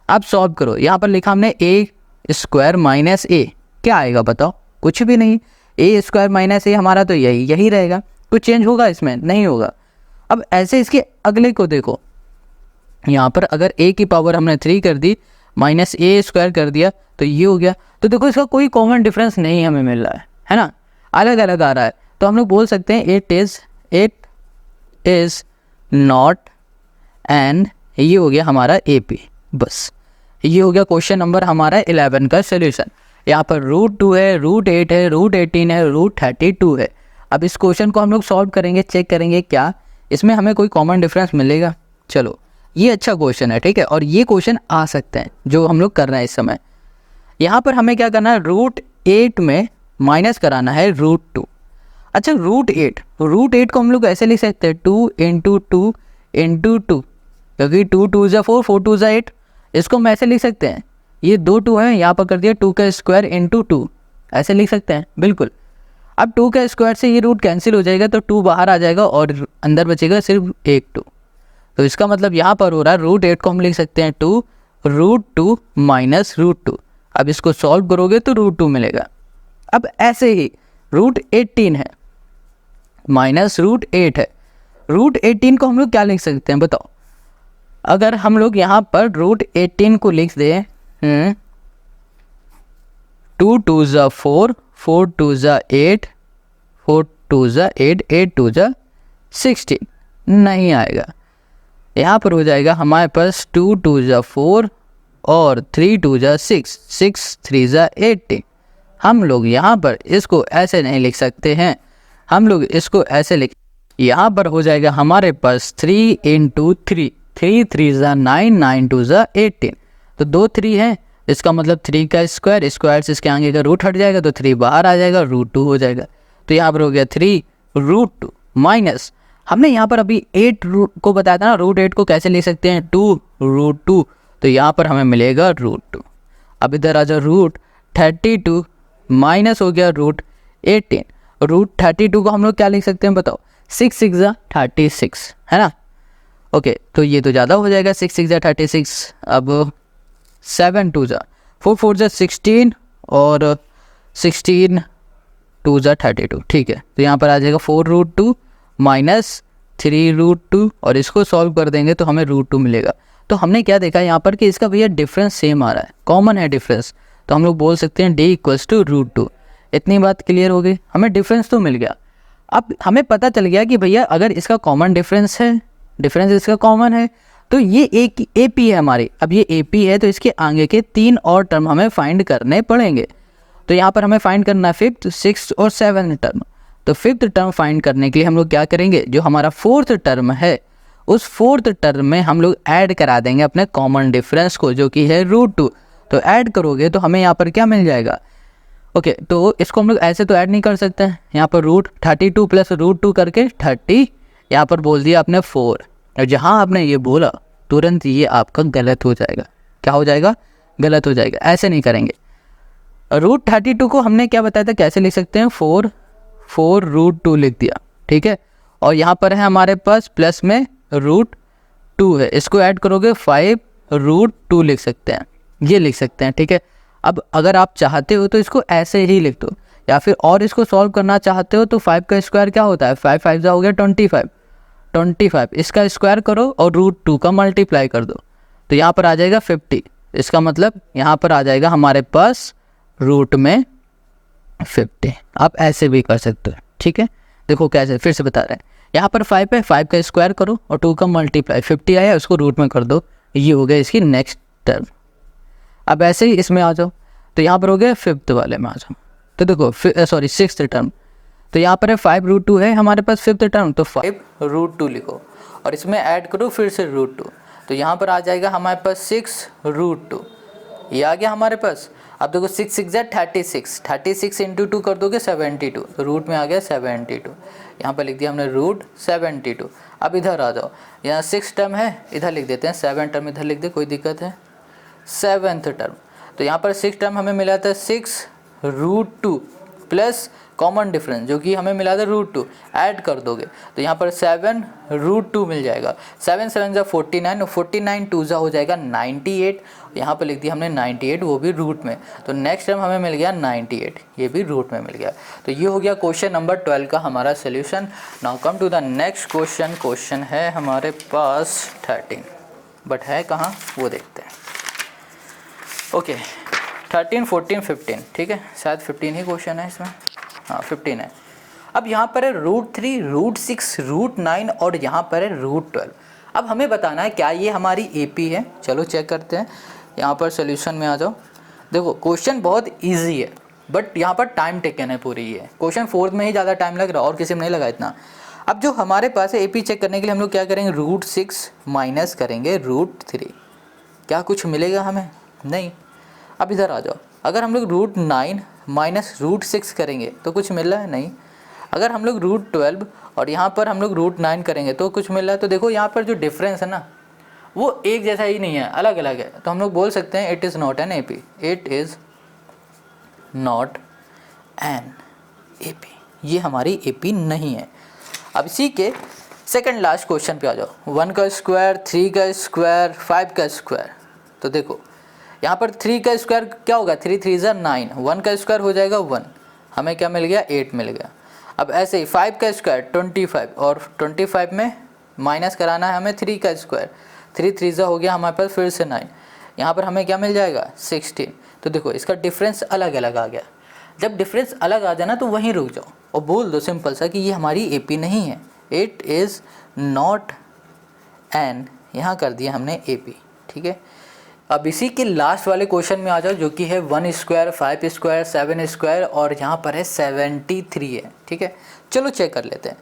आप सॉल्व करो। यहाँ पर लिखा हमने A² - A, क्या आएगा बताओ, कुछ भी नहीं। A² - A हमारा तो यही रहेगा। कुछ चेंज होगा इसमें? नहीं होगा। अब ऐसे इसके अगले को देखो, यहाँ पर अगर a की पावर हमने 3 कर दी माइनस ए स्क्वायर कर दिया तो ये हो गया। तो देखो इसका कोई कॉमन डिफरेंस नहीं हमें मिल रहा है ना, अलग अलग आ रहा है। तो हम लोग बोल सकते हैं इट इज़ नॉट एंड ये हो गया हमारा AP। बस ये हो गया क्वेश्चन नंबर हमारा 11 का सोल्यूशन। यहाँ पर √2 है, √8 है, √18 है, √32 है। अब इस क्वेश्चन को हम लोग सॉल्व करेंगे, चेक करेंगे क्या इसमें हमें कोई कॉमन डिफरेंस मिलेगा। चलो ये अच्छा क्वेश्चन है, ठीक है, और ये क्वेश्चन आ सकते हैं जो हम लोग कर रहे हैं इस समय। यहाँ पर हमें क्या करना है, √8 में माइनस कराना है √2। अच्छा √8 को हम लोग ऐसे लिख सकते हैं 2 × 2 × 2, क्योंकि 2 2 ज़ा 4, 4 2 ज़ा 8। इसको हम ऐसे लिख सकते हैं, ये 2 2 है, यहाँ पर कर दिया 2 का स्क्वायर × 2, ऐसे लिख सकते हैं बिल्कुल। अब 2 का स्क्वायर से ये रूट कैंसिल हो जाएगा तो 2 बाहर आ जाएगा और अंदर बचेगा सिर्फ एक 2। तो इसका मतलब यहाँ पर हो रहा है √8 को हम लिख सकते हैं 2 √2 माइनस √2। अब इसको सॉल्व करोगे तो √2 मिलेगा। अब ऐसे ही √18 है माइनस √8 है, √18 को हम लोग क्या लिख सकते हैं बताओ। अगर हम लोग यहाँ पर √18 को लिख दें 2 2 ज़ा 4, 4 2 ज़ा 8, 4 2 ज़ा 8, 8 2 ज़ा 16, नहीं आएगा। यहाँ पर हो जाएगा हमारे पास 2 2 ज़ा 4 और 3 2 ज़ा 6, 6 3 ज़ा 18। हम लोग यहाँ पर इसको ऐसे नहीं लिख सकते हैं, हम लोग इसको ऐसे लिख, यहाँ पर हो जाएगा हमारे पास 3 × 3, 3 3 ज़ा 9, 9 2 ज़ा 18। तो 2 3 है, इसका मतलब 3 का स्क्वायर, स्क्वायर से इसके आगे का रूट हट जाएगा तो 3 बाहर आ जाएगा, √2 हो जाएगा। तो यहाँ पर हो गया 3 √2 माइनस, हमने यहाँ पर अभी 8 को बताया था ना, √8 को कैसे लिख सकते हैं 2 √2, तो यहाँ पर हमें मिलेगा √2। अब इधर आ जाओ √32 माइनस हो गया √18। √32 को हम लोग क्या लिख सकते हैं बताओ, 6 6 ज़ा 36 है ना। ओके तो ये तो ज़्यादा हो जाएगा, 6 6 ज़ा 36। अब 7 2 ज़ा 4, 4 ज़ा 16 और 16 2 ज़ा 32, ठीक है। तो यहाँ पर आ जाएगा 4 √2 माइनस 3 √2 और इसको सॉल्व कर देंगे तो हमें √2 मिलेगा। तो हमने क्या देखा यहाँ पर कि इसका भैया डिफरेंस सेम आ रहा है, कॉमन है डिफरेंस, तो हम लोग बोल सकते हैं D = √2। इतनी बात क्लियर हो गई, हमें डिफरेंस तो मिल गया। अब हमें पता चल गया कि भैया अगर इसका कॉमन डिफरेंस है, डिफरेंस इसका कॉमन है, तो ये एक AP है हमारी। अब ये AP है तो इसके आगे के 3 और टर्म हमें फाइंड करने पड़ेंगे। तो यहाँ पर हमें फाइंड करना है 5th 6th और 7th टर्म। तो 5th टर्म फाइंड करने के लिए हम लोग क्या करेंगे, जो हमारा 4th टर्म है उस 4th टर्म में हम लोग ऐड करा देंगे अपने कॉमन डिफरेंस को, जो कि है √2। तो ऐड करोगे तो हमें यहाँ पर क्या मिल जाएगा। ओके तो इसको हम लोग ऐसे तो ऐड नहीं कर सकते हैं, यहाँ पर √32 प्लस √2 करके 30, यहाँ पर बोल दिया आपने 4, और जहाँ आपने ये बोला तुरंत ये आपका गलत हो जाएगा। क्या हो जाएगा, गलत हो जाएगा, ऐसे नहीं करेंगे। √32 को हमने क्या बताया था कैसे लिख सकते हैं, 4 √2 लिख दिया, ठीक है। और यहाँ पर है हमारे पास प्लस में √2 है, इसको ऐड करोगे 5 √2 लिख सकते हैं, ये लिख सकते हैं, ठीक है। अब अगर आप चाहते हो तो इसको ऐसे ही लिख दो, या फिर और इसको सॉल्व करना चाहते हो तो 5 का स्क्वायर क्या होता है, 5 5 जा हो गया 25, इसका स्क्वायर करो और √2 का मल्टीप्लाई कर दो तो यहाँ पर आ जाएगा 50। इसका मतलब यहाँ पर आ जाएगा हमारे पास रूट में 50। आप ऐसे भी कर सकते हो, ठीक है। देखो कैसे, फिर से बता रहे हैं, यहाँ पर 5 है, 5 का स्क्वायर करो और 2 का मल्टीप्लाई, 50 आया उसको रूट में कर दो, ये हो गया इसकी नेक्स्ट टर्म। अब ऐसे ही इसमें आ जाओ, तो यहाँ पर हो गया 5th वाले में आ जाओ, तो देखो 6th टर्म, तो यहाँ पर है 5 √2 है हमारे पास 5th टर्म, तो 5 √2 लिखो और इसमें ऐड करो फिर से √2, तो यहाँ पर आ जाएगा हमारे पास 6 √2, ये आ गया हमारे पास। अब देखो 6 6 जा 36, 36 × 2 कर दोगे 72, तो रूट में आ गया 72, यहाँ पर लिख दिया हमने √72। अब इधर आ जाओ, यहाँ 6 टर्म है इधर लिख देते हैं, 7 टर्म इधर लिख दे, कोई दिक्कत है। 7th टर्म, तो यहाँ पर 6 टर्म हमें मिला था 6 √2 प्लस कॉमन डिफरेंस जो कि हमें मिला था √2 ऐड कर दोगे तो यहाँ पर 7 √2 मिल जाएगा। 7 7 जा 49 और 49 2 जा हो जाएगा 98। यहाँ पर लिख दिया हमने 98 वो भी रूट में। तो नेक्स्ट टाइम हमें मिल गया 98, ये भी रूट में मिल गया। तो ये हो गया क्वेश्चन नंबर 12 का हमारा solution. Now come to the next question. Question है हमारे पास 13, बट है कहाँ वो देखते हैं। ओके 13 14 15, ठीक है, शायद 15 ही क्वेश्चन है इसमें, हाँ 15 है। अब यहाँ पर है √3 √6 √9 और यहाँ पर है √12। अब हमें बताना है क्या ये हमारी AP है। चलो चेक करते हैं, यहाँ पर सोल्यूशन में आ जाओ। देखो क्वेश्चन बहुत इजी है बट यहाँ पर टाइम टेकन है पूरी। ये क्वेश्चन 4th में ही ज़्यादा टाइम लग रहा है और किसी में नहीं लगा इतना। अब जो हमारे पास है AP चेक करने के लिए हम लोग क्या करेंगे, √6 माइनस करेंगे √3। क्या कुछ मिलेगा हमें? नहीं। अब इधर आ जाओ, अगर हम लोग √9 माइनस √6 करेंगे तो कुछ मिल रहा है? नहीं। अगर हम लोग √12 और यहाँ पर हम लोग √9 करेंगे तो कुछ मिल रहा है। तो देखो यहाँ पर जो डिफरेंस है ना वो एक जैसा ही नहीं है, अलग अलग है। तो हम लोग बोल सकते हैं it is not N AP, it is not N AP, ये हमारी AP नहीं है। अब इसी के सेकंड लास्ट क्वेश्चन पे आ जाओ। 1 का स्क्वायर, 3 का स्क्वायर, 5 का स्क्वायर। तो देखो यहाँ पर 3 का स्क्वायर क्या होगा, 3 3 जा 9, 1 का स्क्वायर हो जाएगा 1, हमें क्या मिल गया 8 मिल गया। अब ऐसे ही 5 का स्क्वायर 25 और 25 में माइनस कराना है हमें 3 का स्क्वायर, 3 3 जा हो गया हमारे पास फिर से 9, यहाँ पर हमें क्या मिल जाएगा 16। तो देखो इसका डिफरेंस अलग अलग आ गया। जब डिफरेंस अलग आ जाए ना तो वहीं रुक जाओ और बोल दो सिंपल सा कि ये हमारी AP नहीं है, इट इज़ नॉट एन, यहाँ कर दिया हमने AP, ठीक है। अब इसी के लास्ट वाले क्वेश्चन में आ जाओ जो कि है 1 स्क्वायर, 5 स्क्वायर, 7 स्क्वायर और यहाँ पर है 73 है, ठीक है। चलो चेक कर लेते हैं।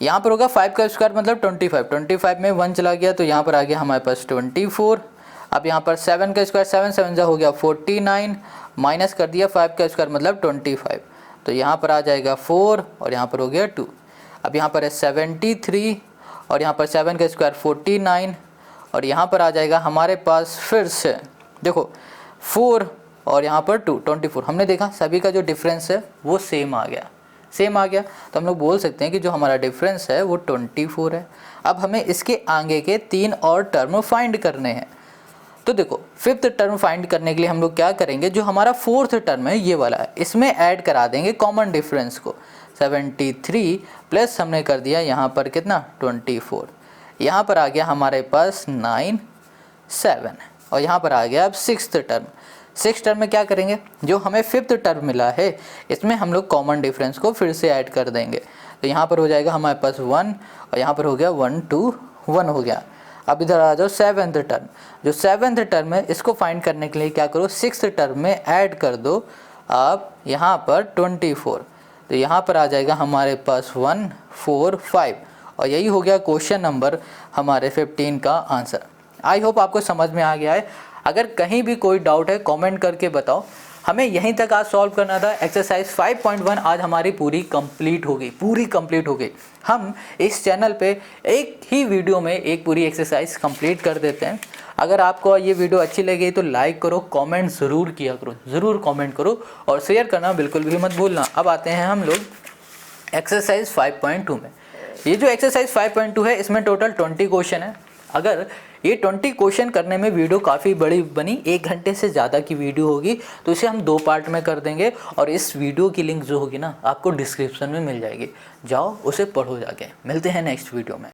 यहाँ पर होगा 5 का स्क्वायर मतलब 25, 25 में 1 चला गया तो यहाँ पर आ गया हमारे पास 24। अब यहाँ पर 7 का स्क्वायर 7 7 जा हो गया 49, माइनस कर दिया 5 का स्क्वायर मतलब 25, तो यहाँ पर आ जाएगा 4 और यहाँ पर हो गया 2। अब यहाँ पर है 73 और यहाँ पर 7 का स्क्वायर 49 और यहाँ पर आ जाएगा हमारे पास फिर से देखो 4 और यहाँ पर 2 24। हमने देखा सभी का जो डिफरेंस है वो सेम आ गया, सेम आ गया। तो हम लोग बोल सकते हैं कि जो हमारा डिफरेंस है वो 24 है। अब हमें इसके आगे के 3 और टर्म फाइंड करने हैं। तो देखो 5th टर्म फाइंड करने के लिए हम लोग क्या करेंगे, जो हमारा 4th टर्म है ये वाला है, इसमें ऐड करा देंगे कॉमन डिफरेंस को। 73 प्लस हमने कर दिया यहाँ पर कितना 24, यहाँ पर आ गया हमारे पास 9 7 और यहाँ पर आ गया अब 6th टर्म। 6th टर्म में क्या करेंगे, जो हमें 5th टर्म मिला है इसमें हम लोग कॉमन डिफरेंस को फिर से ऐड कर देंगे। तो यहाँ पर हो जाएगा हमारे पास 1 और यहाँ पर हो गया 1 2 1 हो गया। अब इधर आ जाओ 7th टर्म, जो 7th टर्म है इसको फाइंड करने के लिए क्या करो 6th टर्म में ऐड कर दो आप यहाँ पर 24। तो यहाँ पर आ जाएगा हमारे पास 1 4 5 और यही हो गया क्वेश्चन नंबर हमारे 15 का आंसर। आई होप आपको समझ में आ गया है। अगर कहीं भी कोई डाउट है कमेंट करके बताओ। हमें यहीं तक आज सॉल्व करना था। एक्सरसाइज 5.1 आज हमारी पूरी कंप्लीट हो गई, हम इस चैनल पे एक ही वीडियो में एक पूरी एक्सरसाइज कंप्लीट कर देते हैं। अगर आपको ये वीडियो अच्छी लगी तो लाइक करो, कमेंट ज़रूर किया करो, ज़रूर कमेंट करो और शेयर करना बिल्कुल भी मत भूलना। अब आते हैं हम लोग एक्सरसाइज 5.2 में। ये जो एक्सरसाइज 5.2 है इसमें टोटल 20 क्वेश्चन है। अगर ये 20 क्वेश्चन करने में वीडियो काफ़ी बड़ी बनी, 1 घंटे से ज़्यादा की वीडियो होगी, तो इसे हम 2 पार्ट में कर देंगे और इस वीडियो की लिंक जो होगी ना आपको डिस्क्रिप्शन में मिल जाएगी, जाओ उसे पढ़ो जाके। मिलते हैं नेक्स्ट वीडियो में।